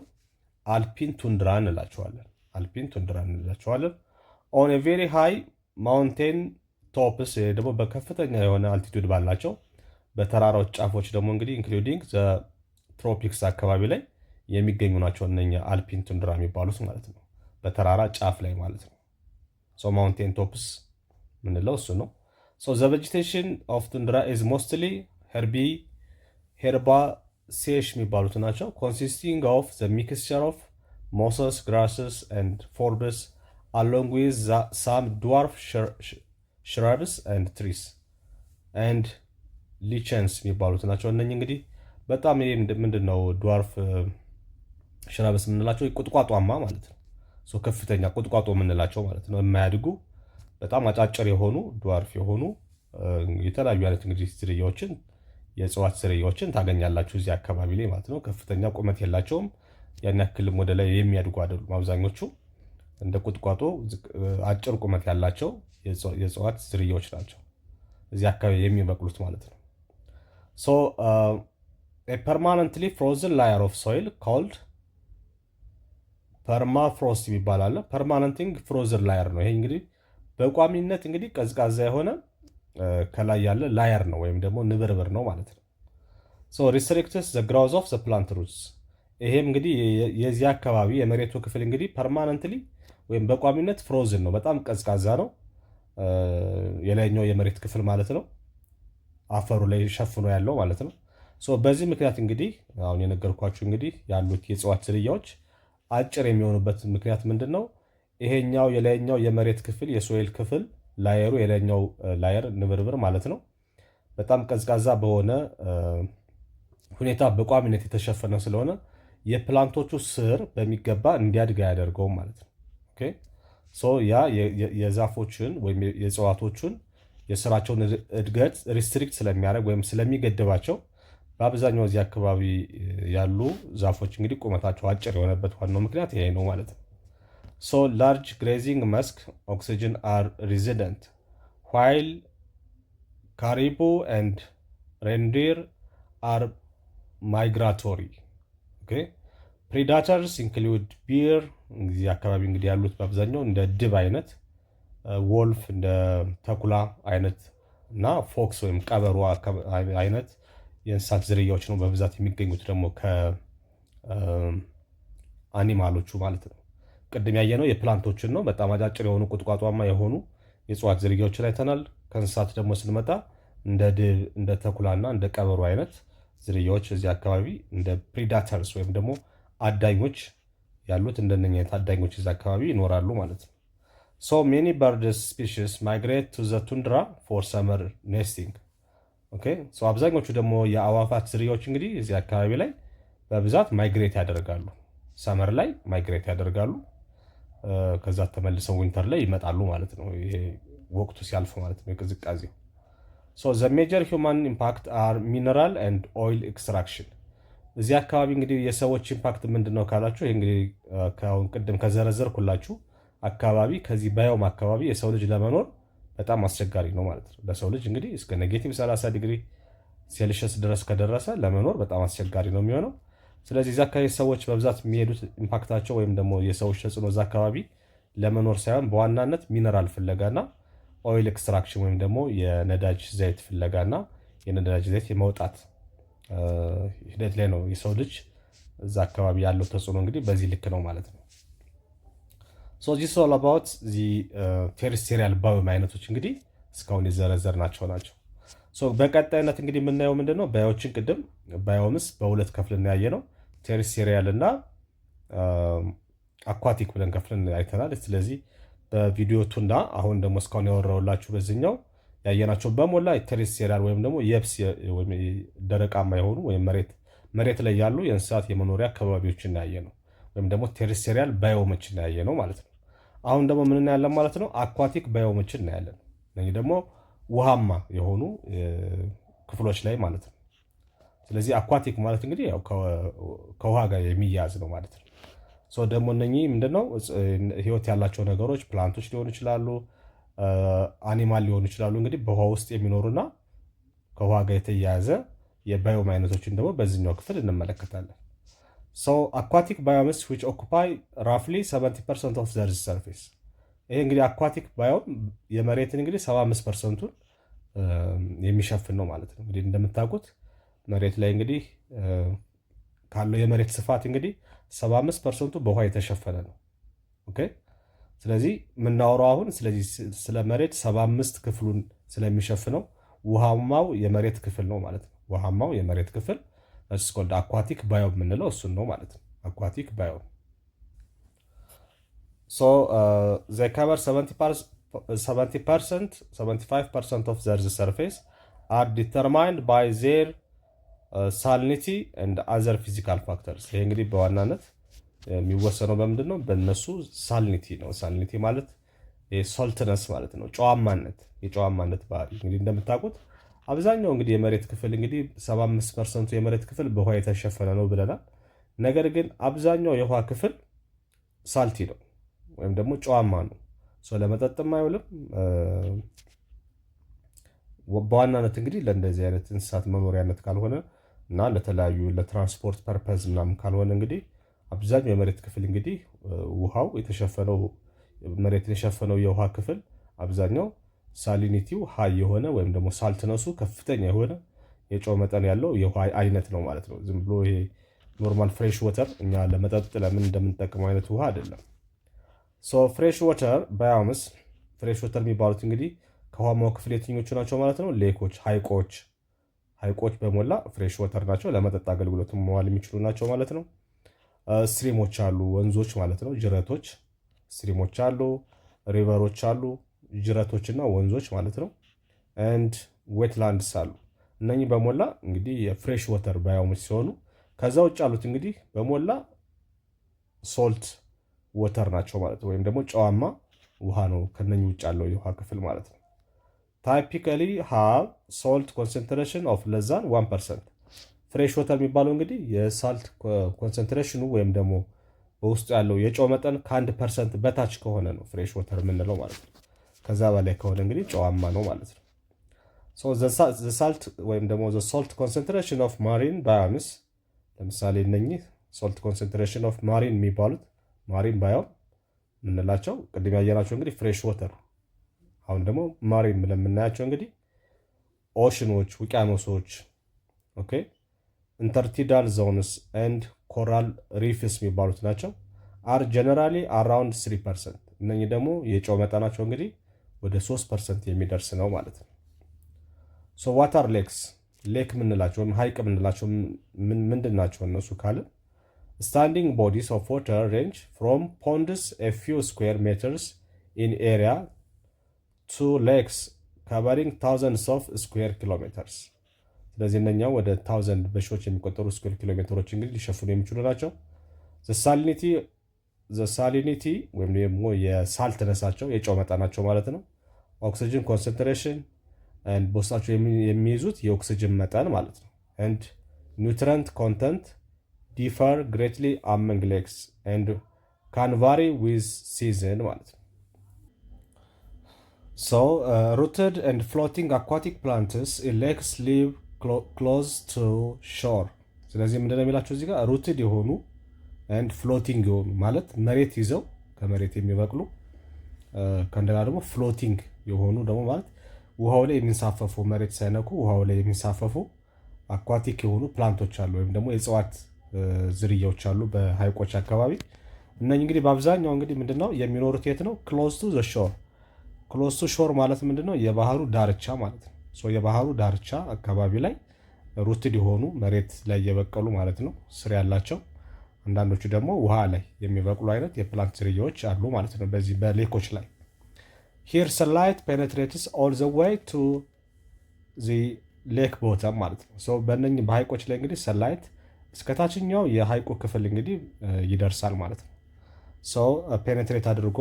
አልፒን ቱንድራ እንላቸዋለን። አልፒን ቱንድራ እንላቸዋለን። ኦን ኤ ቬሪ ሃይ ማውንቴን ቶፕስ ደግሞ በከፍተኛ የሆነ አልቲቱድ ባላቸው በተራራዎች ጫፎች ደግሞ እንግዲህ ኢንክሉዲንግ ትሮፒክስ አካባቢ ላይ የሚገኙ ናቸው እነኛ አልፒን ቱንድራ የሚባሉት ማለት ነው። በተራራ ጫፍ ላይ ማለት ነው። ማውንቴን ቶፕስ ምንለው እሱ ነው። ዘ ቬጂቴሽን ኦፍ ቱንድራ ኢዝ ሞስትሊ ሄርባሴሽ የሚባሉት ናቸው። ኮንሲስቲንግ ኦፍ ዘ ሚክስቸር ኦፍ ሞሰስ ግራስስ ኤንድ ፎርብስ አሎንግ ዊዝ ሳም ድዋርፍ ሽራብስ ኤንድ ትሪስ ኤንድ ሊቸንስ የሚባሉት ናቸው። እነኝ እንግዲህ በጣም ይሄ ምንድነው ድዋርፍ ሽራብስ የምንላቸው ቁጥቋጧማ ማለት ነው። ከፍተኛ ቁጥቋጦ የምንላቸው ማለት ነው። የማያድጉ በጣም አጫጭር የሆኑ ድዋርፍ የሆኑ የተለያዩ አይነት እንግዲህ ዝርያዎችን የእጽዋት ዝርያዎችን ታገኛላችሁ እዚህ አካባቢ ላይ ማለት ነው። ከፍተኛ ቁመት የላቸውም። ያን ያክልም ወደ ላይ የሚያድጉ አይደሉም። አብዛኞቹ እንደ ቁጥቋጦ አጭር ቁመት ያላቸው የእጽዋት ዝርያዎች ናቸው እዚህ አካባቢ የሚበቅሉት ማለት ነው። ፐርማነንትሊ ፍሮዝን ላየር ኦፍ ሶይል ኮልድ ፐርማፍሮስት የሚባል አለ። ፐርማነንቲንግ ፍሮዝን ላየር ነው። ይሄ እንግዲህ በቋሚነት እንግዲህ ቀዝቃዛ የሆነ ከላይ ያለ ላየር ነው ወይም ደግሞ ንብርብር ነው ማለት ነው። ሶ ሪስትሪክትስ ዘ ግሮዝ ኦፍ ዘ ፕላንት ሩትስ። ይሄም እንግዲህ የዚህ አካባቢ የመሬቱ ክፍል እንግዲህ ፐርማነንትሊ ወይም በቋሚነት ፍሮዝን ነው፣ በጣም ቀዝቃዛ ነው የላይኛው የመሬት ክፍል ማለት ነው። አፈሩ ላይ ሸፍኖ ያለው ማለት ነው። በዚህ ምክንያት እንግዲህ አሁን የነገርኳችሁ እንግዲህ ያሉት የእጽዋት ዝርያዎች አጭር የሚሆኑበት ምክንያት ምንድን ነው? ይሄኛው የላይኛው የመሬት ክፍል የሶይል ክፍል ላየሩ የላይኛው ላየር ንብርብር ማለት ነው በጣም ቀዝቃዛ በሆነ ሁኔታ በቋሚነት የተሸፈነ ስለሆነ የፕላንቶቹ ስር በሚገባ እንዲያድግ አያደርገውም ማለት ነው። ኦኬ ያ የዛፎችን ወይም የእጽዋቶቹን የስራቸውን እድገት ሪስትሪክት ስለሚያደርግ ወይም ስለሚገድባቸው በአብዛኛው እዚህ አካባቢ ያሉ ዛፎች እንግዲህ ቁመታቸው አጭር የሆነበት ዋናው ምክንያት ይሄ ነው ማለት ነው። ላርጅ ግሬዚንግ መስክ ኦክሲጅን አር ሬዚደንት ዋይል ካሪቦ ኤንድ ሬንዲር አር ማይግራቶሪ። ፕሪዳተርስ ኢንክሉድ ቢር እዚህ አካባቢ እንግዲህ ያሉት በአብዛኛው እንደ ድብ አይነት፣ ወልፍ እንደ ተኩላ አይነት እና ፎክስ ወይም ቀበሮ አይነት የእንስሳት ዝርያዎች ነው በብዛት የሚገኙት ደግሞ ከአኒማሎቹ ማለት ነው። ቅድም ያየነው የፕላንቶችን ነው። በጣም አጫጭር የሆኑ ቁጥቋጧማ የሆኑ የእጽዋት ዝርያዎችን አይተናል። ከእንስሳት ደግሞ ስንመጣ እንደ ድብ እንደ ተኩላና እንደ ቀበሮ አይነት ዝርያዎች እዚህ አካባቢ እንደ ፕሪዳተርስ ወይም ደግሞ አዳኞች ያሉት እንደነኛ አዳኞች እዚህ አካባቢ ይኖራሉ ማለት ነው። ሜኒ በርድስ ስፒሺስ ማይግሬት ቱ ዘ ቱንድራ ፎር ሰመር ኔስቲንግ። አብዛኞቹ ደግሞ የአዋፋት ዝርያዎች እንግዲህ እዚህ አካባቢ ላይ በብዛት ማይግሬት ያደርጋሉ። ሰመር ላይ ማይግሬት ያደርጋሉ። ከዛ ተመልሰው ዊንተር ላይ ይመጣሉ ማለት ነው። ይሄ ወቅቱ ሲያልፍ ማለት ነው የቅዝቃዜው። ዘ ሜጀር ሂውማን ኢምፓክት አር ሚነራል ኤንድ ኦይል ኤክስትራክሽን። እዚህ አካባቢ እንግዲህ የሰዎች ኢምፓክት ምንድን ነው ካላችሁ፣ ይህ እንግዲህ ከአሁን ቅድም ከዘረዘርኩላችሁ አካባቢ ከዚህ ባዮም አካባቢ የሰው ልጅ ለመኖር በጣም አስቸጋሪ ነው ማለት ነው። ለሰው ልጅ እንግዲህ እስከ ኔጌቲቭ 30 ዲግሪ ሴልሽስ ድረስ ከደረሰ ለመኖር በጣም አስቸጋሪ ነው የሚሆነው። ስለዚህ እዚህ አካባቢ ሰዎች በብዛት የሚሄዱት ኢምፓክታቸው ወይም ደግሞ የሰዎች ተጽዕኖ እዛ አካባቢ ለመኖር ሳይሆን በዋናነት ሚነራል ፍለጋና ኦይል ኤክስትራክሽን ወይም ደግሞ የነዳጅ ዘይት ፍለጋና የነዳጅ ዘይት የመውጣት ሂደት ላይ ነው የሰው ልጅ እዛ አካባቢ ያለው ተጽዕኖ እንግዲህ በዚህ ልክ ነው ማለት ነው። ዚስ ኦል አባውት ዚ ቴሪስቴሪያል ባዮም አይነቶች እንግዲህ እስካሁን የዘረዘርናቸው ናቸው። በቀጣይነት እንግዲህ የምናየው ምንድን ነው? ባዮችን ቅድም ባዮምስ በሁለት ከፍልን ያየ ነው፣ ቴሪስቴሪያል እና አኳቲክ ብለን ከፍልን አይተናል። ስለዚህ በቪዲዮ ቱና አሁን ደግሞ እስካሁን ያወራሁላችሁ በዚህኛው ያየናቸው በሞላ ቴሪስቴሪያል ወይም ደግሞ የብስ ወይም ደረቃማ የሆኑ ወይም መሬት ላይ ያሉ የእንስሳት የመኖሪያ አካባቢዎችን ያየ ነው፣ ወይም ደግሞ ቴሪስቴሪያል ባዮሞችን ያየ ነው ማለት ነው። አሁን ደግሞ ምን እናያለን ማለት ነው? አኳቲክ ባዮሞችን እናያለን። እነዚህ ደግሞ ውሃማ የሆኑ ክፍሎች ላይ ማለት ነው። ስለዚህ አኳቲክ ማለት እንግዲህ ያው ከውሃ ጋር የሚያያዝ ነው ማለት ነው። ደግሞ እነኚህ ምንድነው? ህይወት ያላቸው ነገሮች ፕላንቶች ሊሆኑ ይችላሉ፣ አኒማል ሊሆኑ ይችላሉ። እንግዲህ በውሃ ውስጥ የሚኖሩና ከውሃ ጋር የተያያዘ የባዮም አይነቶችን ደግሞ በዚህኛው ክፍል እንመለከታለን። አኳቲክ ባዮምስ which occupy roughly 70% of the earth's surface። ይሄ እንግዲህ አኳቲክ ባዮም የመሬትን እንግዲህ 75%ቱን የሚሸፍን ነው ማለት ነው። እንግዲህ እንደምታውቁት መሬት ላይ እንግዲህ ካለው የመሬት ስፋት እንግዲህ 75%ቱ በውሃ የተሸፈነ ነው። ኦኬ ስለዚህ የምናወራው አሁን ስለዚህ ስለ መሬት 75 ክፍሉን ስለሚሸፍነው ውሃማው የመሬት ክፍል ነው ማለት ነው። ውሃማው የመሬት ክፍል እስኮልድ አኳቲክ ባዮም የምንለው እሱን ነው ማለት ነው። አኳቲክ ባዮም they cover 75% of the earth's surface are determined by their salinity and other physical factors። ይሄ እንግዲህ በዋናነት የሚወሰነው በምንድን ነው? በእነሱ ሳሊኒቲ ነው። ሳሊኒቲ ማለት ሶልትነስ ማለት ነው፣ ጨዋማነት፣ የጨዋማነት ባህሪ። እንግዲህ እንደምታውቁት አብዛኛው እንግዲህ የመሬት ክፍል እንግዲህ 75% የመሬት ክፍል በውሃ የተሸፈነ ነው ብለናል። ነገር ግን አብዛኛው የውሃ ክፍል ሳልቲ ነው ወይም ደግሞ ጨዋማ ነው። ለመጠጥም አይውልም። በዋናነት እንግዲህ ለእንደዚህ አይነት እንስሳት መኖሪያነት ካልሆነ እና ለተለያዩ ለትራንስፖርት ፐርፐዝ ምናምን ካልሆነ እንግዲህ አብዛኛው የመሬት ክፍል እንግዲህ ውሃው የተሸፈነው መሬትን የሸፈነው የውሃ ክፍል አብዛኛው ሳሊኒቲው ሃይ የሆነ ወይም ደግሞ ሳልትነሱ ከፍተኛ የሆነ የጨው መጠን ያለው የውሃ አይነት ነው ማለት ነው። ዝም ብሎ ይሄ ኖርማል ፍሬሽ ወተር እኛ ለመጠጥ ለምን እንደምንጠቅመው አይነት ውሃ አይደለም። ሶ ፍሬሽ ወተር ባዮምስ ፍሬሽ ወተር የሚባሉት እንግዲህ ከውሃማው ክፍል የትኞቹ ናቸው ማለት ነው? ሌኮች፣ ሐይቆች በሞላ ፍሬሽ ወተር ናቸው። ለመጠጥ አገልግሎት መዋል የሚችሉ ናቸው ማለት ነው። ስትሪሞች አሉ፣ ወንዞች ማለት ነው። ጅረቶች፣ ስትሪሞች አሉ፣ ሪቨሮች አሉ፣ ጅረቶችና ወንዞች ማለት ነው። ኤንድ ዌትላንድስ አሉ። እነኚህ በሞላ እንግዲህ የፍሬሽ ወተር ባዮምስ ሲሆኑ ከዛ ውጭ ያሉት እንግዲህ በሞላ ሶልት ወተር ናቸው ማለት ነው። ወይም ደግሞ ጨዋማ ውሃ ነው ከነኚህ ውጭ ያለው የውሃ ክፍል ማለት ነው። ታይፒካሊ ሃቭ ሶልት ኮንሰንትሬሽን ኦፍ ለዛን 1%። ፍሬሽ ወተር የሚባለው እንግዲህ የሳልት ኮንሰንትሬሽኑ ወይም ደግሞ በውስጡ ያለው የጨው መጠን ከ1% በታች ከሆነ ነው ፍሬሽ ወተር የምንለው ማለት ነው። ከዛ በላይ ከሆነ እንግዲህ ጨዋማ ነው ማለት ነው። ሳልት ወይም ደግሞ ሶልት ኮንሰንትሬሽን ኦፍ ማሪን ባዮምስ ለምሳሌ እነኚህ ሶልት ኮንሰንትሬሽን ኦፍ ማሪን የሚባሉት ማሪን ባዮም የምንላቸው ቅድም ያየናቸው እንግዲህ ፍሬሽ ወተር፣ አሁን ደግሞ ማሪን ብለን የምናያቸው እንግዲህ ኦሽኖች፣ ውቅያኖሶች፣ ኦኬ ኢንተርቲዳል ዞንስ ኤንድ ኮራል ሪፍስ የሚባሉት ናቸው። አር ጀነራሊ አራውንድ 3%። እነኚህ ደግሞ የጨው መጠናቸው እንግዲህ ወደ 3% የሚደርስ ነው ማለት ነው። ሶ ዋተር ሌክስ ሌክ የምንላቸው ወይም ሀይቅ የምንላቸው ምንድን ናቸው እነሱ ካልን ስታንዲንግ ቦዲስ ኦፍ ዋተር ሬንጅ ፍሮም ፖንድስ ኤ ፊው ስኩዌር ሜትርስ ኢን ኤሪያ ቱ ሌክስ ካቨሪንግ ታውዘንድስ ኦፍ ስኩዌር ኪሎሜትርስ። ስለዚህ እነኛው ወደ 1000 በሺዎች የሚቆጠሩ ስኩዌር ኪሎሜትሮች እንግዲህ ሊሸፍኑ የሚችሉ ናቸው። ሳሊኒቲ ወይም ደግሞ የሳልትነሳቸው የጨው መጠናቸው ማለት ነው። ኦክሲጅን ኮንሰንትሬሽን በውስጣቸው የሚይዙት የኦክሲጅን መጠን ማለት ነው። ኤንድ ኒውትረንት ኮንተንት ዲፈር ግሬትሊ አመንግ ሌክስ ኤንድ ካን ቫሪ ዊዝ ሲዝን ማለት ነው። ሶ ሩትድ ኤንድ ፍሎቲንግ አኳቲክ ፕላንትስ ኢን ሌክስ ሊቭ ክሎዝ ቱ ሾር። ስለዚህ ምንድነው የሚላቸው እዚህ ጋር ሩትድ የሆኑ ኤንድ ፍሎቲንግ የሆኑ ማለት መሬት ይዘው ከመሬት የሚበቅሉ ከእንደገና ደግሞ ፍሎቲንግ የሆኑ ደግሞ ማለት ውሃው ላይ የሚንሳፈፉ መሬት ሳይነኩ ውሃው ላይ የሚንሳፈፉ አኳቲክ የሆኑ ፕላንቶች አሉ ወይም ደግሞ የእጽዋት ዝርያዎች አሉ በሐይቆች አካባቢ። እነኚህ እንግዲህ በአብዛኛው እንግዲህ ምንድነው የሚኖሩት የት ነው? ክሎዝ ቱ ዘ ሾር። ክሎዝ ቱ ሾር ማለት ምንድነው? የባህሩ ዳርቻ ማለት ነው። የባህሩ ዳርቻ አካባቢ ላይ ሩትድ የሆኑ መሬት ላይ የበቀሉ ማለት ነው፣ ስር ያላቸው። አንዳንዶቹ ደግሞ ውሃ ላይ የሚበቅሉ አይነት የፕላንት ዝርያዎች አሉ ማለት ነው በዚህ በሌኮች ላይ። ሂር ሰንላይት ፔኔትሬትስ ኦል ዘ ዌይ ቱ ዚ ሌክ ቦተም ማለት ነው። በእነኝህ በሐይቆች ላይ እንግዲህ ሰንላይት እስከታችኛው የሐይቁ ክፍል እንግዲህ ይደርሳል ማለት ነው። ፔኔትሬት አድርጎ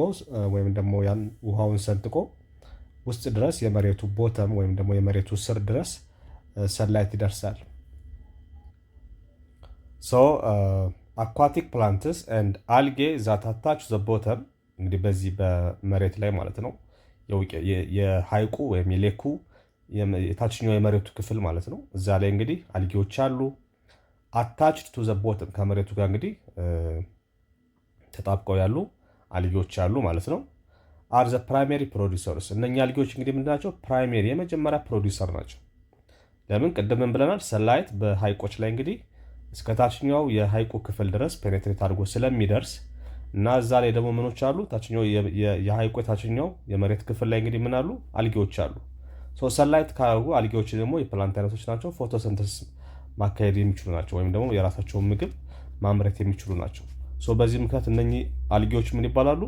ወይም ደግሞ ያን ውሃውን ሰንጥቆ ውስጥ ድረስ የመሬቱ ቦተም ወይም ደግሞ የመሬቱ ስር ድረስ ሰንላይት ይደርሳል። አኳቲክ ፕላንትስ ኤንድ አልጌ ዛት አታች ዘ ቦተም እንግዲህ በዚህ በመሬት ላይ ማለት ነው የሐይቁ ወይም የሌኩ የታችኛው የመሬቱ ክፍል ማለት ነው። እዛ ላይ እንግዲህ አልጌዎች አሉ። አታችድ ቱ ዘ ቦተም ከመሬቱ ጋር እንግዲህ ተጣብቀው ያሉ አልጌዎች አሉ ማለት ነው። አር ዘ ፕራይሜሪ ፕሮዲሰርስ። እነኛ አልጌዎች እንግዲህ ምንድናቸው? ፕራይሜሪ የመጀመሪያ ፕሮዲሰር ናቸው። ለምን ቅድምን ብለናል፣ ሰንላይት በሐይቆች ላይ እንግዲህ እስከ ታችኛው የሐይቁ ክፍል ድረስ ፔኔትሬት አድርጎ ስለሚደርስ እና እዛ ላይ ደግሞ ምኖች አሉ ታችኛው የሐይቁ የታችኛው የመሬት ክፍል ላይ እንግዲህ ምን አሉ? አልጌዎች አሉ። ሰንላይት ካሉ አልጌዎች ደግሞ የፕላንት አይነቶች ናቸው። ፎቶሲንተሲስ ማካሄድ የሚችሉ ናቸው ወይም ደግሞ የራሳቸውን ምግብ ማምረት የሚችሉ ናቸው። በዚህ ምክንያት እነኚህ አልጌዎች ምን ይባላሉ?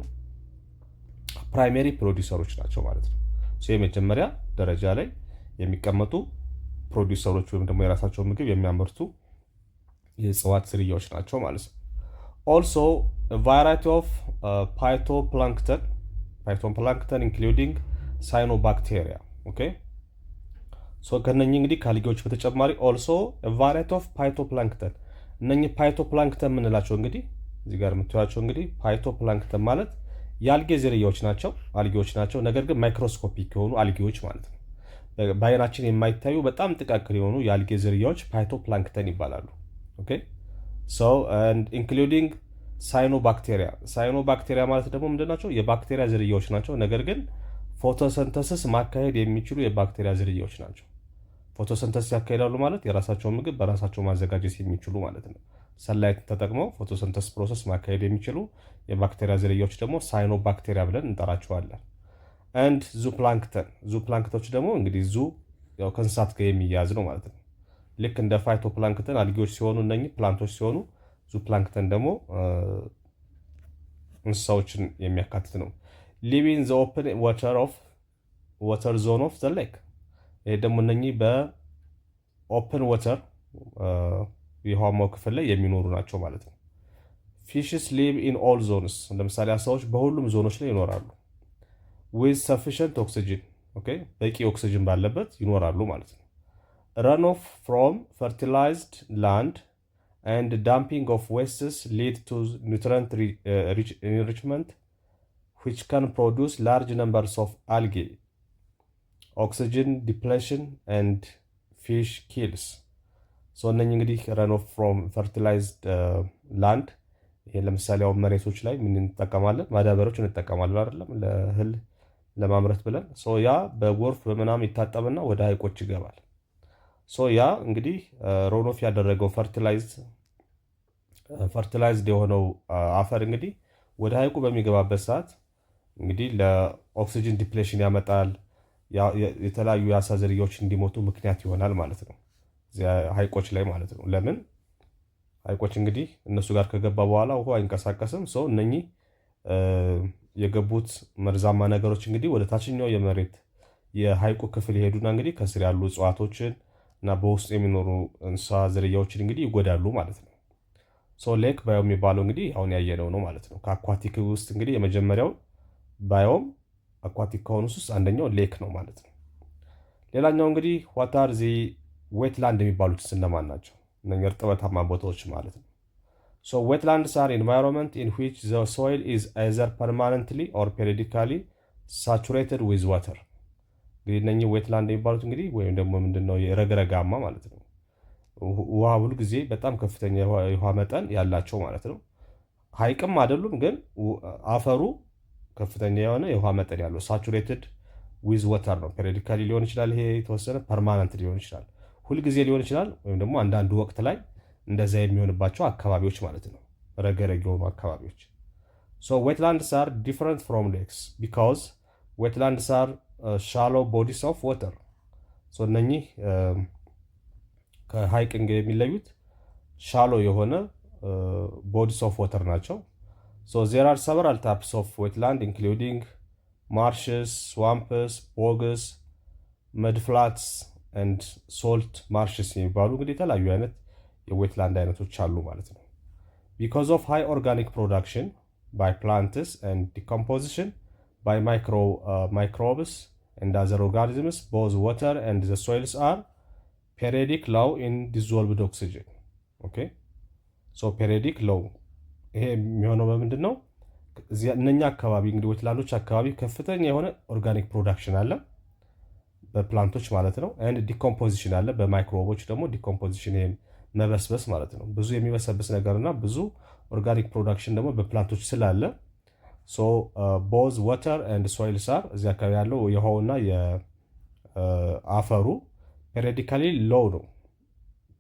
ፕራይሜሪ ፕሮዲሰሮች ናቸው ማለት ነው። የመጀመሪያ ደረጃ ላይ የሚቀመጡ ፕሮዲሰሮች ወይም ደግሞ የራሳቸውን ምግብ የሚያመርቱ የእጽዋት ዝርያዎች ናቸው ማለት ነው። ኦልሶ ቫራይቲ ኦፍ ፓይቶፕላንክተን ኢንክሉዲንግ ሳይኖባክቴሪያ። ኦኬ ከነኚህ እንግዲህ ከአልጌዎች በተጨማሪ ኦልሶ ቫራይቲ ኦፍ ፓይቶፕላንክተን። እነኚህ ፓይቶፕላንክተን የምንላቸው እንግዲህ እዚህ ጋር የምታዩቸው እንግዲህ ፓይቶፕላንክተን ማለት የአልጌ ዝርያዎች ናቸው፣ አልጌዎች ናቸው። ነገር ግን ማይክሮስኮፒክ የሆኑ አልጌዎች ማለት ነው። በአይናችን የማይታዩ በጣም ጥቃቅን የሆኑ የአልጌ ዝርያዎች ፋይቶፕላንክተን ይባላሉ። ኦኬ ሶ ኢንክሉዲንግ ሳይኖባክቴሪያ። ሳይኖባክቴሪያ ማለት ደግሞ ምንድን ናቸው? የባክቴሪያ ዝርያዎች ናቸው። ነገር ግን ፎቶሰንተሲስ ማካሄድ የሚችሉ የባክቴሪያ ዝርያዎች ናቸው። ፎቶሰንተሲስ ያካሄዳሉ ማለት የራሳቸውን ምግብ በራሳቸው ማዘጋጀት የሚችሉ ማለት ነው። ሰንላይት ተጠቅመው ፎቶሰንተሲስ ፕሮሰስ ማካሄድ የሚችሉ የባክቴሪያ ዝርያዎች ደግሞ ሳይኖባክቴሪያ ብለን እንጠራቸዋለን። አንድ ዙፕላንክተን። ዙፕላንክቶች ደግሞ እንግዲህ ያው ከእንስሳት ጋር የሚያያዝ ነው ማለት ነው። ልክ እንደ ፋይቶፕላንክተን አልጌዎች ሲሆኑ እነኚህ ፕላንቶች ሲሆኑ ዙፕላንክተን ደግሞ እንስሳዎችን የሚያካትት ነው። ሊቪንግ ዘ ኦፕን ዋተር ዞን ኦፍ ዘ ሌክ። ይሄ ደግሞ እነኚህ በኦፕን ዋተር የውሃማው ክፍል ላይ የሚኖሩ ናቸው ማለት ነው። ፊሽስ ሊቭ ኢን ኦል ዞንስ። ለምሳሌ አሳዎች በሁሉም ዞኖች ላይ ይኖራሉ። ዊዝ ሰፊሽንት ኦክሲጅን፣ በቂ ኦክሲጅን ባለበት ይኖራሉ ማለት ነው። ረን ኦፍ ፍሮም ፈርቲላይዝድ ላንድ and dumping of wastes lead to nutrient enrichment, which can produce large numbers of algae, oxygen depletion, and fish kills. So እነኚህ እንግዲህ run off from fertilized land። ይሄ ለምሳሌ አሁን መሬቶች ላይ ምን እንጠቀማለን? ማዳበሪያዎች እንጠቀማለን አይደለም? ለእህል ለማምረት ብለን ያ በጎርፍ በምናምን ይታጠብና ወደ ሀይቆች ይገባል። ያ እንግዲህ ሮኖፍ ያደረገው ፈርቲላይዝድ የሆነው አፈር እንግዲህ ወደ ሀይቁ በሚገባበት ሰዓት እንግዲህ ለኦክሲጅን ዲፕሌሽን ያመጣል። የተለያዩ የአሳ ዝርያዎች እንዲሞቱ ምክንያት ይሆናል ማለት ነው፣ እዚያ ሀይቆች ላይ ማለት ነው። ለምን ሀይቆች እንግዲህ እነሱ ጋር ከገባ በኋላ ውሃ አይንቀሳቀስም። እነኚህ የገቡት መርዛማ ነገሮች እንግዲህ ወደ ታችኛው የመሬት የሀይቁ ክፍል ይሄዱና እንግዲህ ከስር ያሉ እጽዋቶችን እና በውስጡ የሚኖሩ እንስሳ ዝርያዎችን እንግዲህ ይጎዳሉ ማለት ነው። ሌክ ባዮም የሚባለው እንግዲህ አሁን ያየነው ነው ማለት ነው። ከአኳቲክ ውስጥ እንግዲህ የመጀመሪያው ባዮም አኳቲክ ከሆኑ ውስጥ አንደኛው ሌክ ነው ማለት ነው። ሌላኛው እንግዲህ ዋታር ዚ ዌትላንድ የሚባሉት እነማን ናቸው? እነኛ እርጥበታማ ቦታዎች ማለት ነው። ዌትላንድስ አር ኤንቫይሮንመንት ኢን ዊች ዘ ሶይል ኢዝ አይዘር ፐርማነንትሊ ኦር ፔሪዲካሊ ሳቹሬትድ ዊዝ ዋተር። እንግዲህ እነኚህ ዌትላንድ የሚባሉት እንግዲህ ወይም ደግሞ ምንድነው የረግረጋማ ማለት ነው። ውሃ ሁሉ ጊዜ በጣም ከፍተኛ የውሃ መጠን ያላቸው ማለት ነው። ሀይቅም አይደሉም፣ ግን አፈሩ ከፍተኛ የሆነ የውሃ መጠን ያለው ሳቹሬትድ ዊዝ ወተር ነው። ፔሪዲካሊ ሊሆን ይችላል፣ ይሄ የተወሰነ ፐርማነንት ሊሆን ይችላል፣ ሁልጊዜ ሊሆን ይችላል፣ ወይም ደግሞ አንዳንዱ ወቅት ላይ እንደዛ የሚሆንባቸው አካባቢዎች ማለት ነው፣ ረገረግ የሆኑ አካባቢዎች። ዌትላንድስ አር ዲፍረንት ፍሮም ሌክስ ቢካዝ ዌትላንድስ አር ሻሎ ቦዲስ ኦፍ ወተር። እነኚህ ከሀይቅ እንግዲህ የሚለዩት ሻሎ የሆነ ቦዲስ ኦፍ ወተር ናቸው። ዜር አር ሰቨራል ታይፕስ ኦፍ ዌትላንድ ኢንክሉዲንግ ማርሽስ፣ ስዋምፕስ፣ ቦግስ፣ መድፍላትስ ኤንድ ሶልት ማርሽስ የሚባሉ እንግዲህ የተለያዩ አይነት የዌትላንድ አይነቶች አሉ ማለት ነው። ቢኮዝ ኦፍ ሃይ ኦርጋኒክ ፕሮዳክሽን ባይ ፕላንትስ ኤንድ ዲኮምፖዚሽን ባይ ማይክሮብስ ኤንድ አዘር ኦርጋኒዝምስ ቦዝ ወተር ኤንድ ዘ ሶይልስ አር ፔሪዮዲክ ሎው ኢን ዲዞልቭድ ኦክሲጅን። ፔሪዮዲክ ሎው ይሄ የሚሆነው በምንድን ነው? እነኛ አካባቢ እንግዲህ ዌትላንዶች አካባቢ ከፍተኛ የሆነ ኦርጋኒክ ፕሮዳክሽን አለ በፕላንቶች ማለት ነው። ኤንድ ዲኮምፖዚሽን አለ በማይክሮቦች ደግሞ ዲኮምፖዚሽን መበስበስ ማለት ነው። ብዙ የሚበሰብስ ነገርና ብዙ ኦርጋኒክ ፕሮዳክሽን ደግሞ በፕላንቶች ስላለ ቦዝ ወተር ኤንድ ሶይል ሳር እዚህ አካባቢ ያለው የውሃውና የአፈሩ ፔሪዮዲካሊ ሎው ነው።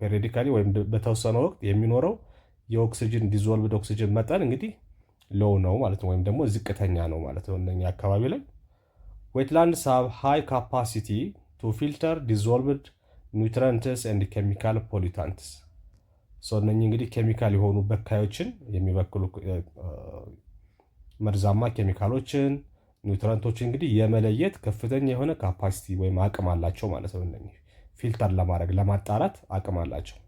ፔሪዮዲካሊ ወይም በተወሰነ ወቅት የሚኖረው የኦክሲጅን ዲዞልቭድ ኦክሲጅን መጠን እንግዲህ ሎው ነው ማለት ነው፣ ወይም ደግሞ ዝቅተኛ ነው ማለት ነው። እነኛ አካባቢ ላይ ዌትላንድስ ሃቭ ሃይ ካፓሲቲ ቱ ፊልተር ዲዞልቭድ ኒውትረንትስ ኤንድ ኬሚካል ፖሊታንትስ። እነኚህ እንግዲህ ኬሚካል የሆኑ በካዮችን የሚበክሉ መርዛማ ኬሚካሎችን፣ ኒውትረንቶችን እንግዲህ የመለየት ከፍተኛ የሆነ ካፓሲቲ ወይም አቅም አላቸው ማለት ነው። እነኚህ ፊልተር ለማድረግ ለማጣራት አቅም አላቸው።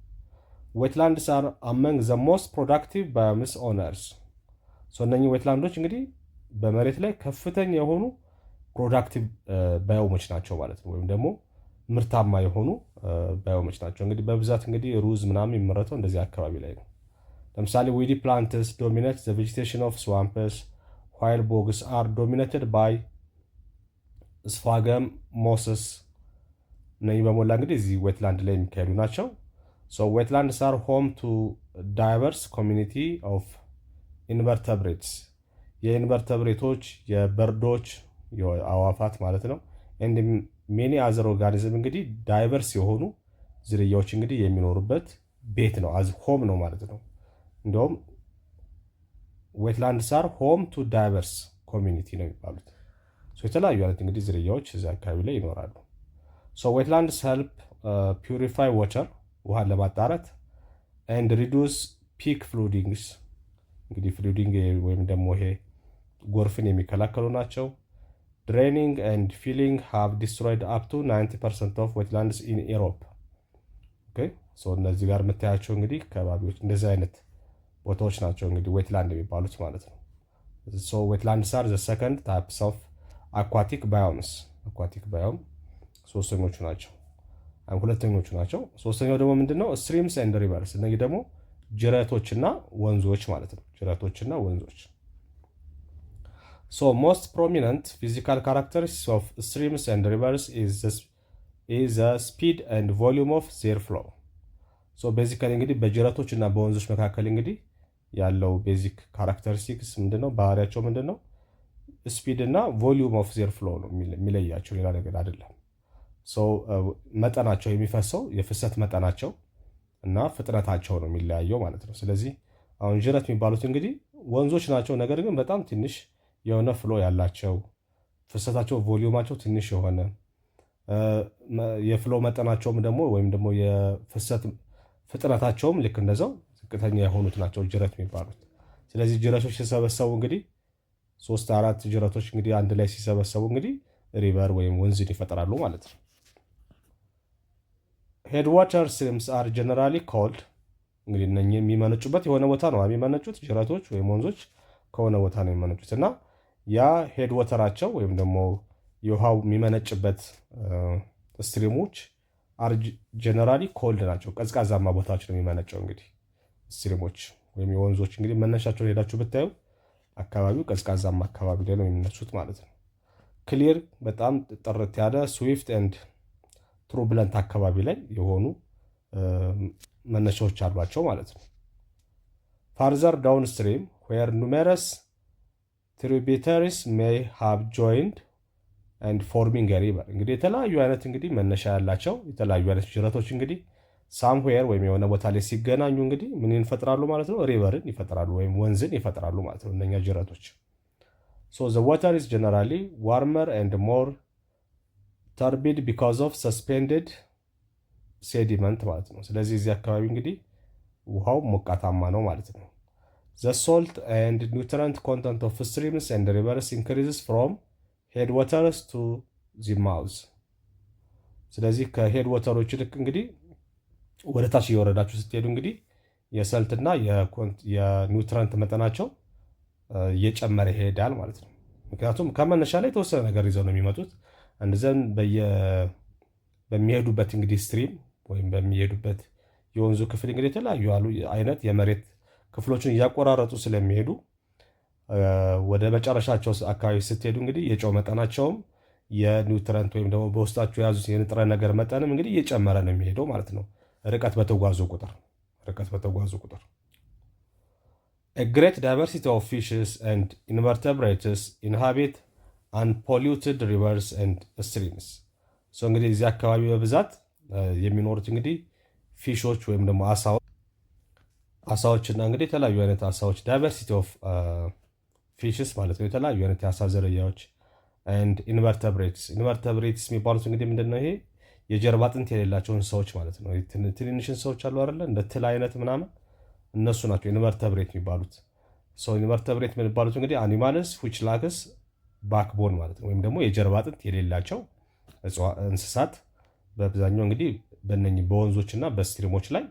ዌትላንድስ አር አመንግ ዘ ሞስት ፕሮዳክቲቭ ባዮምስ ኦነርስ። እነኚህ ዌትላንዶች እንግዲህ በመሬት ላይ ከፍተኛ የሆኑ ፕሮዳክቲቭ ባዮሞች ናቸው ማለት ነው፣ ወይም ደግሞ ምርታማ የሆኑ ባዮሞች ናቸው። እንግዲህ በብዛት እንግዲህ ሩዝ ምናምን የሚመረተው እንደዚህ አካባቢ ላይ ነው። ለምሳሌ ዊዲ ፕላንትስ ዶሚኔት ዘ ቬጂቴሽን ኦፍ ስዋምፕስ while bogs are dominated by sphagnum mosses እነዚህ በሞላ እንግዲህ እዚህ ዌትላንድ ላይ የሚካሄዱ ናቸው። ዌትላንድስ አር ሆም ቱ ዳይቨርስ ኮሚኒቲ ኦፍ ኢንቨርተብሬትስ የኢንቨርተብሬቶች የበርዶች አዋፋት ማለት ነው። ኤንድ ሜኒ አዘር ኦርጋኒዝም እንግዲህ ዳይቨርስ የሆኑ ዝርያዎች እንግዲህ የሚኖሩበት ቤት ነው፣ አዝ ሆም ነው ማለት ነው። እንዲሁም ዌትላንድስ አር ሆም ቱ ዳይቨርስ ኮሚኒቲ ነው የሚባሉት። የተለያዩ አይነት እንግዲህ ዝርያዎች እዚህ አካባቢ ላይ ይኖራሉ። ዌትላንድስ ሄልፕ ፒውሪፋይ ዋተር ውሃን ለማጣራት ኤንድ ሪዱስ ፒክ ፍሉዲንግስ እንግዲህ ፍሉዲንግ ወይም ደግሞ ይሄ ጎርፍን የሚከላከሉ ናቸው። ድሬኒንግ ኤንድ ፊሊንግ ሃቭ ዲስትሮይድ አፕ ቱ 90% ኦፍ ዌትላንድስ ኢን ኢሮፕ። እነዚህ ጋር የምታያቸው እንግዲህ ከባቢዎች እንደዚህ አይነት ቦታዎች ናቸው እንግዲህ ዌትላንድ የሚባሉት ማለት ነው። ዌትላንድስ አር ዘ ሰከንድ ታይፕስ ኦፍ አኳቲክ ባዮምስ አኳቲክ ባዮም ሁለተኞቹ ናቸው። ሶስተኛው ደግሞ ምንድነው? ስትሪምስ ኤንድ ሪቨርስ እነዚህ ደግሞ ጅረቶችና ወንዞች ማለት ነው። ጅረቶችና ወንዞች። ሞስት ፕሮሚነንት ፊዚካል ካራክተሪስቲክስ ኦፍ ስትሪምስ ኤንድ ሪቨርስ ኢዝ ዘ ስፒድ ኤንድ ቮሊዩም ኦፍ ዜር ፍሎ። ቤዚካሊ እንግዲህ በጅረቶች እና በወንዞች መካከል እንግዲህ ያለው ቤዚክ ካራክተሪስቲክስ ምንድነው? ባህሪያቸው ምንድነው? ስፒድ እና ቮሊዩም ኦፍ ዜር ፍሎ ነው የሚለያቸው፣ ሌላ ነገር አይደለም። መጠናቸው የሚፈሰው የፍሰት መጠናቸው እና ፍጥነታቸው ነው የሚለያየው ማለት ነው። ስለዚህ አሁን ጅረት የሚባሉት እንግዲህ ወንዞች ናቸው፣ ነገር ግን በጣም ትንሽ የሆነ ፍሎ ያላቸው፣ ፍሰታቸው ቮሊዩማቸው ትንሽ የሆነ የፍሎ መጠናቸውም ደግሞ ወይም ደግሞ የፍሰት ፍጥነታቸውም ልክ እንደዛው ዝቅተኛ የሆኑት ናቸው ጅረት የሚባሉት። ስለዚህ ጅረቶች ሲሰበሰቡ እንግዲህ 3-4 ጅረቶች እንግዲህ አንድ ላይ ሲሰበሰቡ እንግዲህ ሪቨር ወይም ወንዝን ይፈጥራሉ ማለት ነው። ሄድዋተር ስትሪምስ አር ጀነራሊ ኮልድ እንግዲህ እነኚህ የሚመነጩበት የሆነ ቦታ ነው የሚመነጩት። ጅረቶች ወይም ወንዞች ከሆነ ቦታ ነው የሚመነጩት እና ያ ሄድዋተራቸው ወይም ደግሞ የውሃው የሚመነጭበት ስትሪሞች አር ጀነራሊ ኮልድ ናቸው። ቀዝቃዛማ ቦታዎች ነው የሚመነጨው እንግዲህ ስትሪሞች ወይም የወንዞች እንግዲህ መነሻቸውን ሄዳችሁ ብታዩ አካባቢው ቀዝቃዛማ አካባቢ ላይ ነው የሚነሱት ማለት ነው። ክሊር በጣም ጥርት ያለ ስዊፍት ኤንድ ቱርቡለንት አካባቢ ላይ የሆኑ መነሻዎች አሏቸው ማለት ነው። ፋርዘር ዳውን ስትሪም ዌር ኑሜረስ ትሪቢዩተሪስ ሜይ ሃቭ ጆይንድ ኤንድ ፎርሚንግ ሪቨር እንግዲህ የተለያዩ አይነት እንግዲህ መነሻ ያላቸው የተለያዩ አይነት ጅረቶች እንግዲህ ሳምዌር ወይም የሆነ ቦታ ላይ ሲገናኙ እንግዲህ ምን ይፈጥራሉ ማለት ነው? ሪቨርን ይፈጥራሉ ወይም ወንዝን ይፈጥራሉ ማለት ነው እነኛ ጅረቶች። the water is generally warmer and more turbid because of suspended sediment ማለት ነው። ስለዚህ እዚህ አካባቢ እንግዲህ ውሃው ሞቃታማ ነው ማለት ነው። the salt and nutrient content of streams and rivers increases from headwaters to the mouth። ስለዚህ ከሄድዋተሮች ልክ እንግዲህ ወደ ታች እየወረዳችሁ ስትሄዱ እንግዲህ የሰልትና የኒውትረንት መጠናቸው እየጨመረ ይሄዳል ማለት ነው። ምክንያቱም ከመነሻ ላይ የተወሰነ ነገር ይዘው ነው የሚመጡት። እንደዘን በሚሄዱበት እንግዲህ ስትሪም ወይም በሚሄዱበት የወንዙ ክፍል እንግዲህ የተለያዩ አይነት የመሬት ክፍሎችን እያቆራረጡ ስለሚሄዱ ወደ መጨረሻቸው አካባቢ ስትሄዱ እንግዲህ የጨው መጠናቸውም የኒውትረንት ወይም ደግሞ በውስጣቸው የያዙት የንጥረ ነገር መጠንም እንግዲህ እየጨመረ ነው የሚሄደው ማለት ነው ርቀት በተጓዙ ቁጥር። A great diversity of fishes and invertebrates inhabit unpolluted rivers and streams። እንግዲህ እዚህ አካባቢ በብዛት የሚኖሩት እንግዲህ ፊሾች ወይም ደግሞ አሳዎችና እንግዲህ የተለያዩ አይነት አሳዎች ዳይቨርሲቲ ኦፍ ፊሽስ ማለት ነው። የተለያዩ አይነት የአሳ ዝርያዎች and invertebrates የሚባሉት እንግዲህ ምንድነው? ይሄ የጀርባ አጥንት የሌላቸው እንስሳዎች ማለት ነው። ትንንሽ እንስሳዎች አሉ አይደለ? እንደ ትል አይነት ምናምን እነሱ ናቸው ኢንቨርተብሬት የሚባሉት። ኢንቨርተብሬት የሚባሉት እንግዲህ አኒማልስ which lacks backbone ማለት ነው። ወይም ደግሞ የጀርባ አጥንት የሌላቸው እንስሳት በአብዛኛው እንግዲህ በእነኚህ በወንዞችና በስትሪሞች ላይ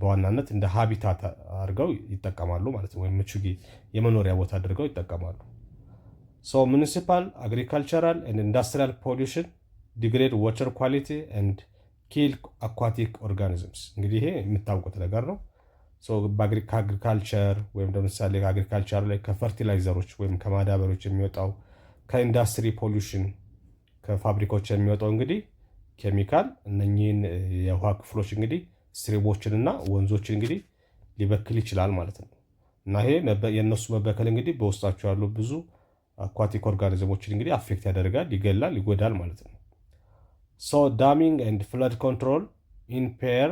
በዋናነት እንደ ሃቢታት አድርገው ይጠቀማሉ ማለት ነው። ወይም ምቹ የመኖሪያ ቦታ አድርገው ይጠቀማሉ። ሙኒሲፓል አግሪካልቸራል ኤንድ ኢንዱስትሪያል ፖሊሽን ዲግሬድ ዋተር ኳሊቲ ኤንድ ኪል አኳቲክ ኦርጋኒዝምስ። እንግዲህ ይሄ የምታውቁት ነገር ነው። ከአግሪካልቸር ወይም ለምሳሌ ከአግሪካልቸር ላይ ከፈርቲላይዘሮች ወይም ከማዳበሮች የሚወጣው ከኢንዱስትሪ ፖሊሽን ከፋብሪካዎች የሚወጣው እንግዲህ ኬሚካል እነኚህን የውሃ ክፍሎች እንግዲህ ስትሪሞችንና ወንዞችን እንግዲህ ሊበክል ይችላል ማለት ነው። እና ይሄ የእነሱ መበከል እንግዲህ በውስጣቸው ያሉ ብዙ አኳቲክ ኦርጋኒዝሞችን እንግዲህ አፌክት ያደርጋል፣ ይገላል፣ ይጎዳል ማለት ነው። ሶ ዳሚንግ ኤንድ ፍለድ ኮንትሮል ኢምፔር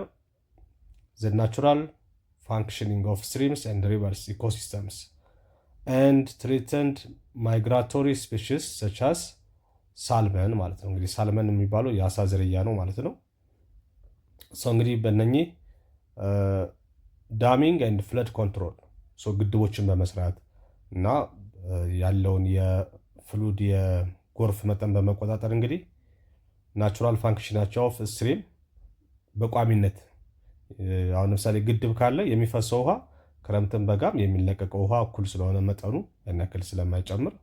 ዘ ናቹራል functioning of streams and rivers ecosystems and threatened migratory species such as ሳልመን ማለት ነው። እንግዲህ ሳልመን የሚባለው የአሳ ዝርያ ነው ማለት ነው። ሰው እንግዲህ በእነኚህ ዳሚንግ ኤንድ ፍለድ ኮንትሮል ግድቦችን በመስራት እና ያለውን የፍሉድ የጎርፍ መጠን በመቆጣጠር እንግዲህ ናቹራል ፋንክሽናቸው ኦፍ ስትሪም በቋሚነት አሁን ለምሳሌ ግድብ ካለ የሚፈሰው ውሃ ክረምትን በጋም የሚለቀቀው ውሃ እኩል ስለሆነ መጠኑ ያን ያክል ስለማይጨምር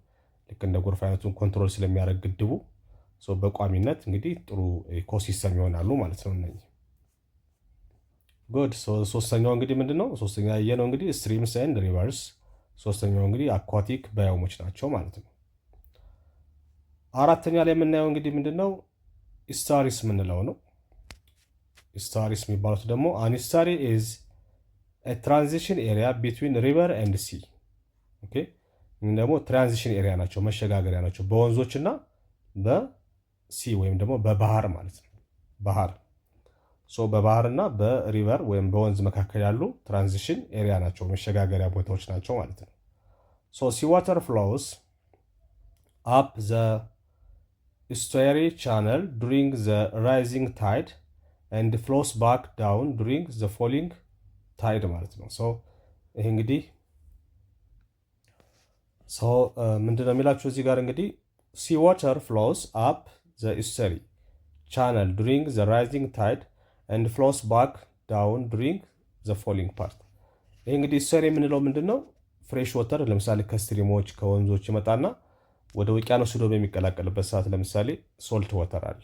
ልክ እንደ ጎርፍ አይነቱን ኮንትሮል ስለሚያደርግ ግድቡ በቋሚነት እንግዲህ ጥሩ ኢኮሲስተም ይሆናሉ ማለት ነው። እነኚህ ጉድ። ሶስተኛው እንግዲህ ምንድነው? ሶስተኛ ያየነው እንግዲህ ስትሪምስ ኤንድ ሪቨርስ። ሶስተኛው እንግዲህ አኳቲክ ባዮሞች ናቸው ማለት ነው። አራተኛ ላይ የምናየው እንግዲህ ምንድነው? ኢስታሪስ የምንለው ነው። ኢስታሪስ የሚባሉት ደግሞ አንስታሪ ኢዝ ትራንዚሽን ኤሪያ ቢትዊን ሪቨር ኤንድ ሲ። ኦኬ፣ ደግሞ ትራንዚሽን ኤሪያ ናቸው፣ መሸጋገሪያ ናቸው በወንዞችና በሲ ወይም ደግሞ በባህር ማለት ነው። ባህር በባህርና በሪቨር ወይም በወንዝ መካከል ያሉ ትራንዚሽን ኤሪያ ናቸው፣ መሸጋገሪያ ቦታዎች ናቸው ማለት ነው። ሲ ዋተር ፍሎውስ አፕ ዘ ኢስቱዋሪ ቻነል ዱሪንግ ዘ ራይዚንግ ታይድ ኤንድ ፍሎስ ባክ ዳውን ዱሪንግ ዘ ፎሊንግ ታይድ ማለት ነው። ይሄ እንግዲህ ምንድነው የሚላችሁ እዚህ ጋር እንግዲህ ሲ ዋተር ፍሎውስ አፕ ዘ ኢስቱዋሪ ቻነል ዱሪንግ ዘ ራይዚንግ ታይድ ኤንድ ፍሎስ ባክ ዳውን ዱሪንግ ዘ ፎሊንግ ፓርት። ይሄ እንግዲህ ኢስቱዋሪ የምንለው ምንድነው? ፍሬሽ ወተር ለምሳሌ ከስትሪሞች ከወንዞች ይመጣና ወደ ውቅያኖስ ሄዶ በሚቀላቀልበት ሰዓት ለምሳሌ ሶልት ወተር አለ።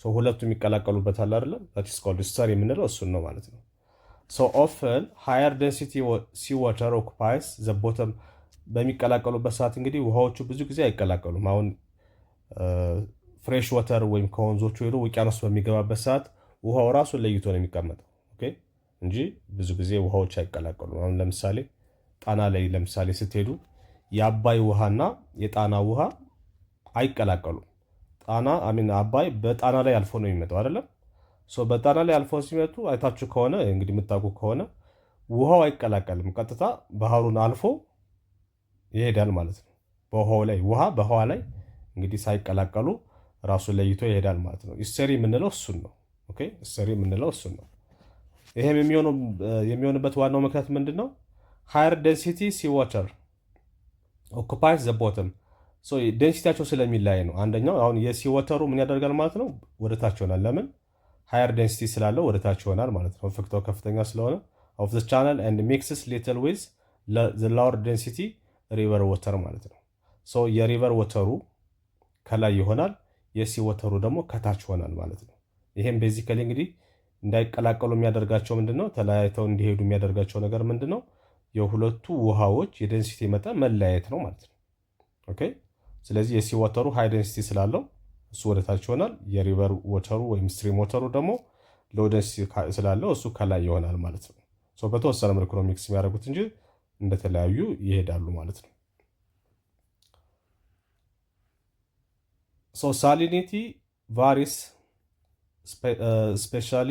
ሁለቱ የሚቀላቀሉበት አለ አይደለም? that is called ኢስቱዋሪ የምንለው እሱን ነው ማለት ነው። often higher density sea water occupies the bottom። በሚቀላቀሉበት ሰዓት እንግዲህ ውሃዎቹ ብዙ ጊዜ አይቀላቀሉም። አሁን ፍሬሽ ወተር ወይም ከወንዞቹ ሄዶ ውቅያኖስ በሚገባበት ሰዓት ውሃው ራሱን ለይቶ ነው የሚቀመጠው እንጂ ብዙ ጊዜ ውሃዎች አይቀላቀሉም። አሁን ለምሳሌ ጣና ላይ ለምሳሌ ስትሄዱ የአባይ ውሃና የጣና ውሃ አይቀላቀሉም። አባይ በጣና ላይ አልፎ ነው የሚመጣው አይደለም? በጣና ላይ አልፎ ሲመጡ አይታችሁ ከሆነ እንግዲህ የምታውቁ ከሆነ ውሃው አይቀላቀልም፣ ቀጥታ ባህሩን አልፎ ይሄዳል ማለት ነው። ውሃ በውሃ ላይ እንግዲህ ሳይቀላቀሉ ራሱን ለይቶ ይሄዳል ማለት ነው። ኢስቱዋሪ የምንለው እሱን ነው። ኢስቱዋሪ የምንለው እሱን ነው። ይሄም የሚሆንበት ዋናው ምክንያት ምንድን ነው? ሃየር ዴንሲቲ ሲ ዋተር ኦኩፓይስ ዘ ቦተም። ዴንሲቲያቸው ስለሚለያይ ነው። አንደኛው አሁን የሲ ወተሩ ምን ያደርጋል ማለት ነው? ወደታች ይሆናል። ለምን? ሃየር ዴንሲቲ ስላለው ወደታች ይሆናል ማለት ነው። ፍክታው ከፍተኛ ስለሆነ ኦፍ ዘ ቻናል ኤንድ ሚክስስ ሊትል ዊዝ ዘ ላወር ዴንሲቲ ሪቨር ወተር ማለት ነው። የሪቨር ወተሩ ከላይ ይሆናል፣ የሲ ወተሩ ደግሞ ከታች ይሆናል ማለት ነው። ይሄም ቤዚካሊ እንግዲህ እንዳይቀላቀሉ የሚያደርጋቸው ምንድነው? ተለያይተው እንዲሄዱ የሚያደርጋቸው ነገር ምንድነው? የሁለቱ ውሃዎች የዴንሲቲ መጠን መለያየት ነው ማለት ነው። ስለዚህ የሲ ወተሩ ሃይ ዴንሲቲ ስላለው እሱ ወደታች ይሆናል። የሪቨር ወተሩ ወይም ስትሪም ወተሩ ደግሞ ሎው ዴንሲቲ ስላለው እሱ ከላይ ይሆናል ማለት ነው። በተወሰነ መልኩ ነው ሚክስ የሚያደርጉት እንጂ እንደተለያዩ ይሄዳሉ ማለት ነው። ሳሊኒቲ ቫሪስ ስፔሻሊ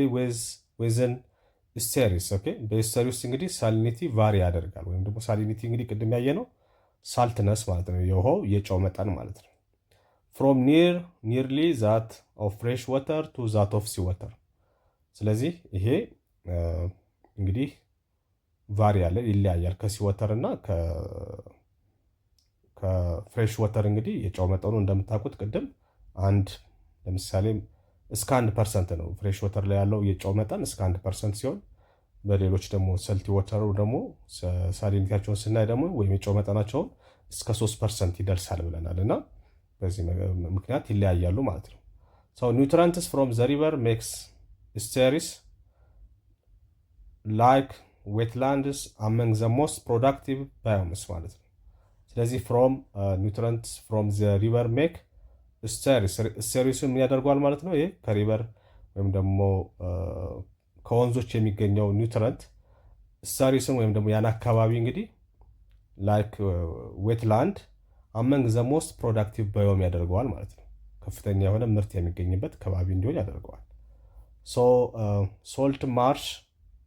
ዊዝን ኢስቱዋሪስ። በኢስቱዋሪ ውስጥ እንግዲህ ሳሊኒቲ ቫሪ ያደርጋል። ወይም ደግሞ ሳሊኒቲ እንግዲህ ቅድም ያየ ነው ሳልትነስ ማለት ነው፣ የውሃው የጨው መጠን ማለት ነው። ፍሮም ኒርሊ ዛት ኦፍ ፍሬሽ ወተር ቱ ዛት ኦፍ ሲ ወተር። ስለዚህ ይሄ እንግዲህ ቫሪ ያለ ይለያያል። ከሲ ወተር እና ከፍሬሽ ወተር እንግዲህ የጨው መጠኑ እንደምታውቁት ቅድም ለምሳሌ እስከ 1% ነው። ፍሬሽ ወተር ላይ ያለው የጨው መጠን እስከ 1% ሲሆን በሌሎች ደግሞ ሰልቲ ወተሩ ደግሞ ሳሊኒቲያቸውን ስናይ ደግሞ ወይም የጨው መጠናቸውን እስከ 3% ይደርሳል ብለናል እና በዚህ ምክንያት ይለያያሉ ማለት ነው። ኒውትራንትስ ፍሮም ዘ ሪቨር ሜክስ ኢስቱዋሪስ ላይክ ዌትላንድስ አመንግ ዘ ሞስት ፕሮዳክቲቭ ባዮምስ ማለት ነው። ስለዚህ ኒውትራንትስ ፍሮም ዘ ሪቨር ሜክ ስቴሪስን ያደርገዋል ማለት ነው። ይሄ ከሪቨር ወይም ደግሞ ከወንዞች የሚገኘው ኒውትረንት ስቴሪስን ወይም ደግሞ ያን አካባቢ እንግዲህ ላይክ ዌትላንድ አመንግ ዘ ሞስት ፕሮዳክቲቭ ባዮም ያደርገዋል ማለት ነው። ከፍተኛ የሆነ ምርት የሚገኝበት ከባቢ እንዲሆን ያደርገዋል። ሶልት ማርሽ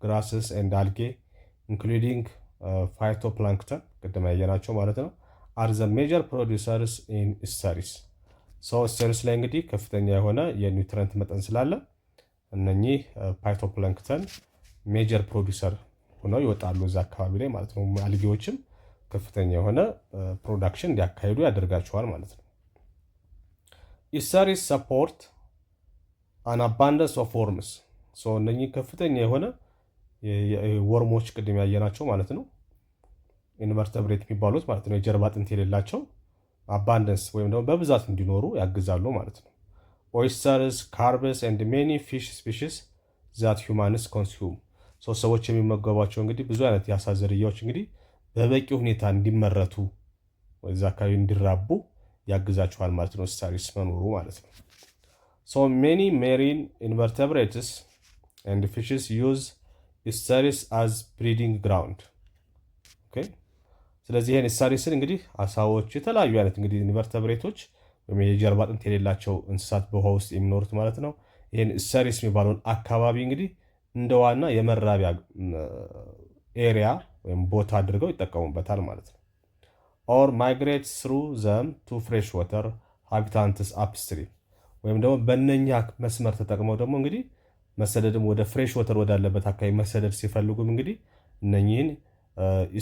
ግራስስ ኤንድ አልጌ ኢንክሉዲንግ ፋይቶፕላንክተን ቅድም ያየናቸው ማለት ነው አር ዘ ሜጀር ፕሮዲሰርስ ኢን ስቴሪስ። ስቴሪስ ላይ እንግዲህ ከፍተኛ የሆነ የኒውትረንት መጠን ስላለ እነኚህ ፋይቶፕላንክተን ሜጀር ፕሮዲሰር ሆነው ይወጣሉ እዛ አካባቢ ላይ ማለት ነው። አልጌዎችም ከፍተኛ የሆነ ፕሮዳክሽን እንዲያካሂዱ ያደርጋቸዋል ማለት ነው። ኢስተሪስ ሰፖርት አን አባንደንስ ኦፍ ወርምስ። እነኚህ ከፍተኛ የሆነ ወርሞች ቅድም ያየናቸው ማለት ነው ኢንቨርተብሬት የሚባሉት ማለት ነው የጀርባ አጥንት የሌላቸው አባንደንስ ወይም ደግሞ በብዛት እንዲኖሩ ያግዛሉ ማለት ነው። ኦይስተርስ ካርብስ ኤንድ ሜኒ ፊሽ ስፒሽስ ዛት ሁማንስ ኮንሱም። ሰዎች የሚመገቧቸው እንግዲህ ብዙ አይነት የአሳ ዝርያዎች እንግዲህ በበቂ ሁኔታ እንዲመረቱ ወዛ አካባቢ እንዲራቡ ያግዛቸዋል ማለት ነው ስቴሪስ መኖሩ ማለት ነው። ሜኒ ሜሪን ኢንቨርተብሬትስ ኤንድ ፊሽስ ዩዝ ስቴሪስ አዝ ብሪዲንግ ግራውንድ። ስለዚህ ይህን ስቴሪስን እንግዲህ አሳዎች፣ የተለያዩ አይነት እንግዲህ ኢንቨርተብሬቶች ወይም የጀርባ አጥንት የሌላቸው እንስሳት በውሃ ውስጥ የሚኖሩት ማለት ነው ይህን ስቴሪስ የሚባለውን አካባቢ እንግዲህ እንደ ዋና የመራቢያ ኤሪያ ወይም ቦታ አድርገው ይጠቀሙበታል ማለት ነው። ኦር ማይግሬት ስሩ ዘም ቱ ፍሬሽ ወተር ሃቢታንትስ አፕስትሪም፣ ወይም ደግሞ በእነኛ መስመር ተጠቅመው ደግሞ እንግዲህ መሰደድም ወደ ፍሬሽ ወተር ወዳለበት አካባቢ መሰደድ ሲፈልጉም እንግዲህ እነኚህን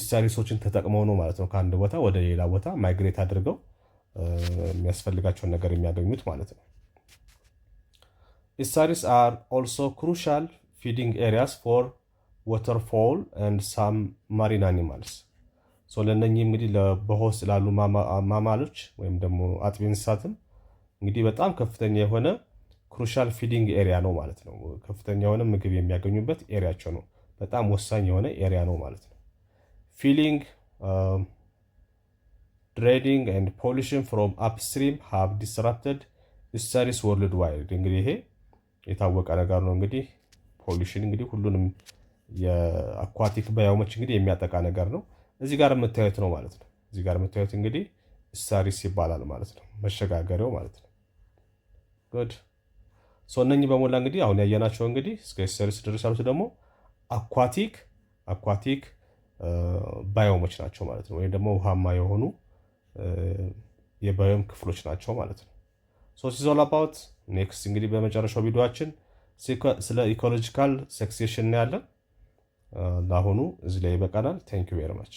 ስቴሪሶችን ተጠቅመው ነው ማለት ነው ከአንድ ቦታ ወደ ሌላ ቦታ ማይግሬት አድርገው የሚያስፈልጋቸውን ነገር የሚያገኙት ማለት ነው። ስቴሪስ አር ኦልሶ ክሩሻል ፊዲንግ ኤሪያስ ፎር ወተርፎል ኤንድ ሳም ማሪን አኒማልስ። ለእነኚህ እንግዲህ በውሃ ውስጥ ላሉ ማማሎች ወይም ደግሞ አጥቢ እንስሳትም እንግዲህ በጣም ከፍተኛ የሆነ ክሩሻል ፊዲንግ ኤሪያ ነው ማለት ነው። ከፍተኛ የሆነ ምግብ የሚያገኙበት ኤሪያቸው ነው። በጣም ወሳኝ የሆነ ኤሪያ ነው ማለት ነው። ፊሊንግ ድሬዲንግ ኤንድ ፖሊሽን ፍሮም አፕስትሪም ሃቭ ዲስራፕትድ ስቴሪስ ወርልድ ዋይድ። እንግዲህ ይሄ የታወቀ ነገር ነው። እንግዲህ ፖሊሽን እንግዲህ ሁሉንም የአኳቲክ ባዮሞች እንግዲህ የሚያጠቃ ነገር ነው። እዚህ ጋር የምታዩት ነው ማለት ነው። እዚህ ጋር የምታዩት እንግዲህ ስቴሪስ ይባላል ማለት ነው፣ መሸጋገሪያው ማለት ነው። ጉድ እነኚህ በሞላ እንግዲህ አሁን ያየናቸው እንግዲህ እስከ ስቴሪስ ድረስ ያሉት ደግሞ አኳቲክ ባዮሞች ናቸው ማለት ነው፣ ወይም ደግሞ ውሃማ የሆኑ የባዮም ክፍሎች ናቸው ማለት ነው። ሲዞል አባውት ኔክስት እንግዲህ በመጨረሻው ቪዲዮችን ስለ ኢኮሎጂካል ሰክሴሽን እናያለን። ለአሁኑ እዚህ ላይ ይበቃናል። ቴንክ ዩ ቬሪ ማች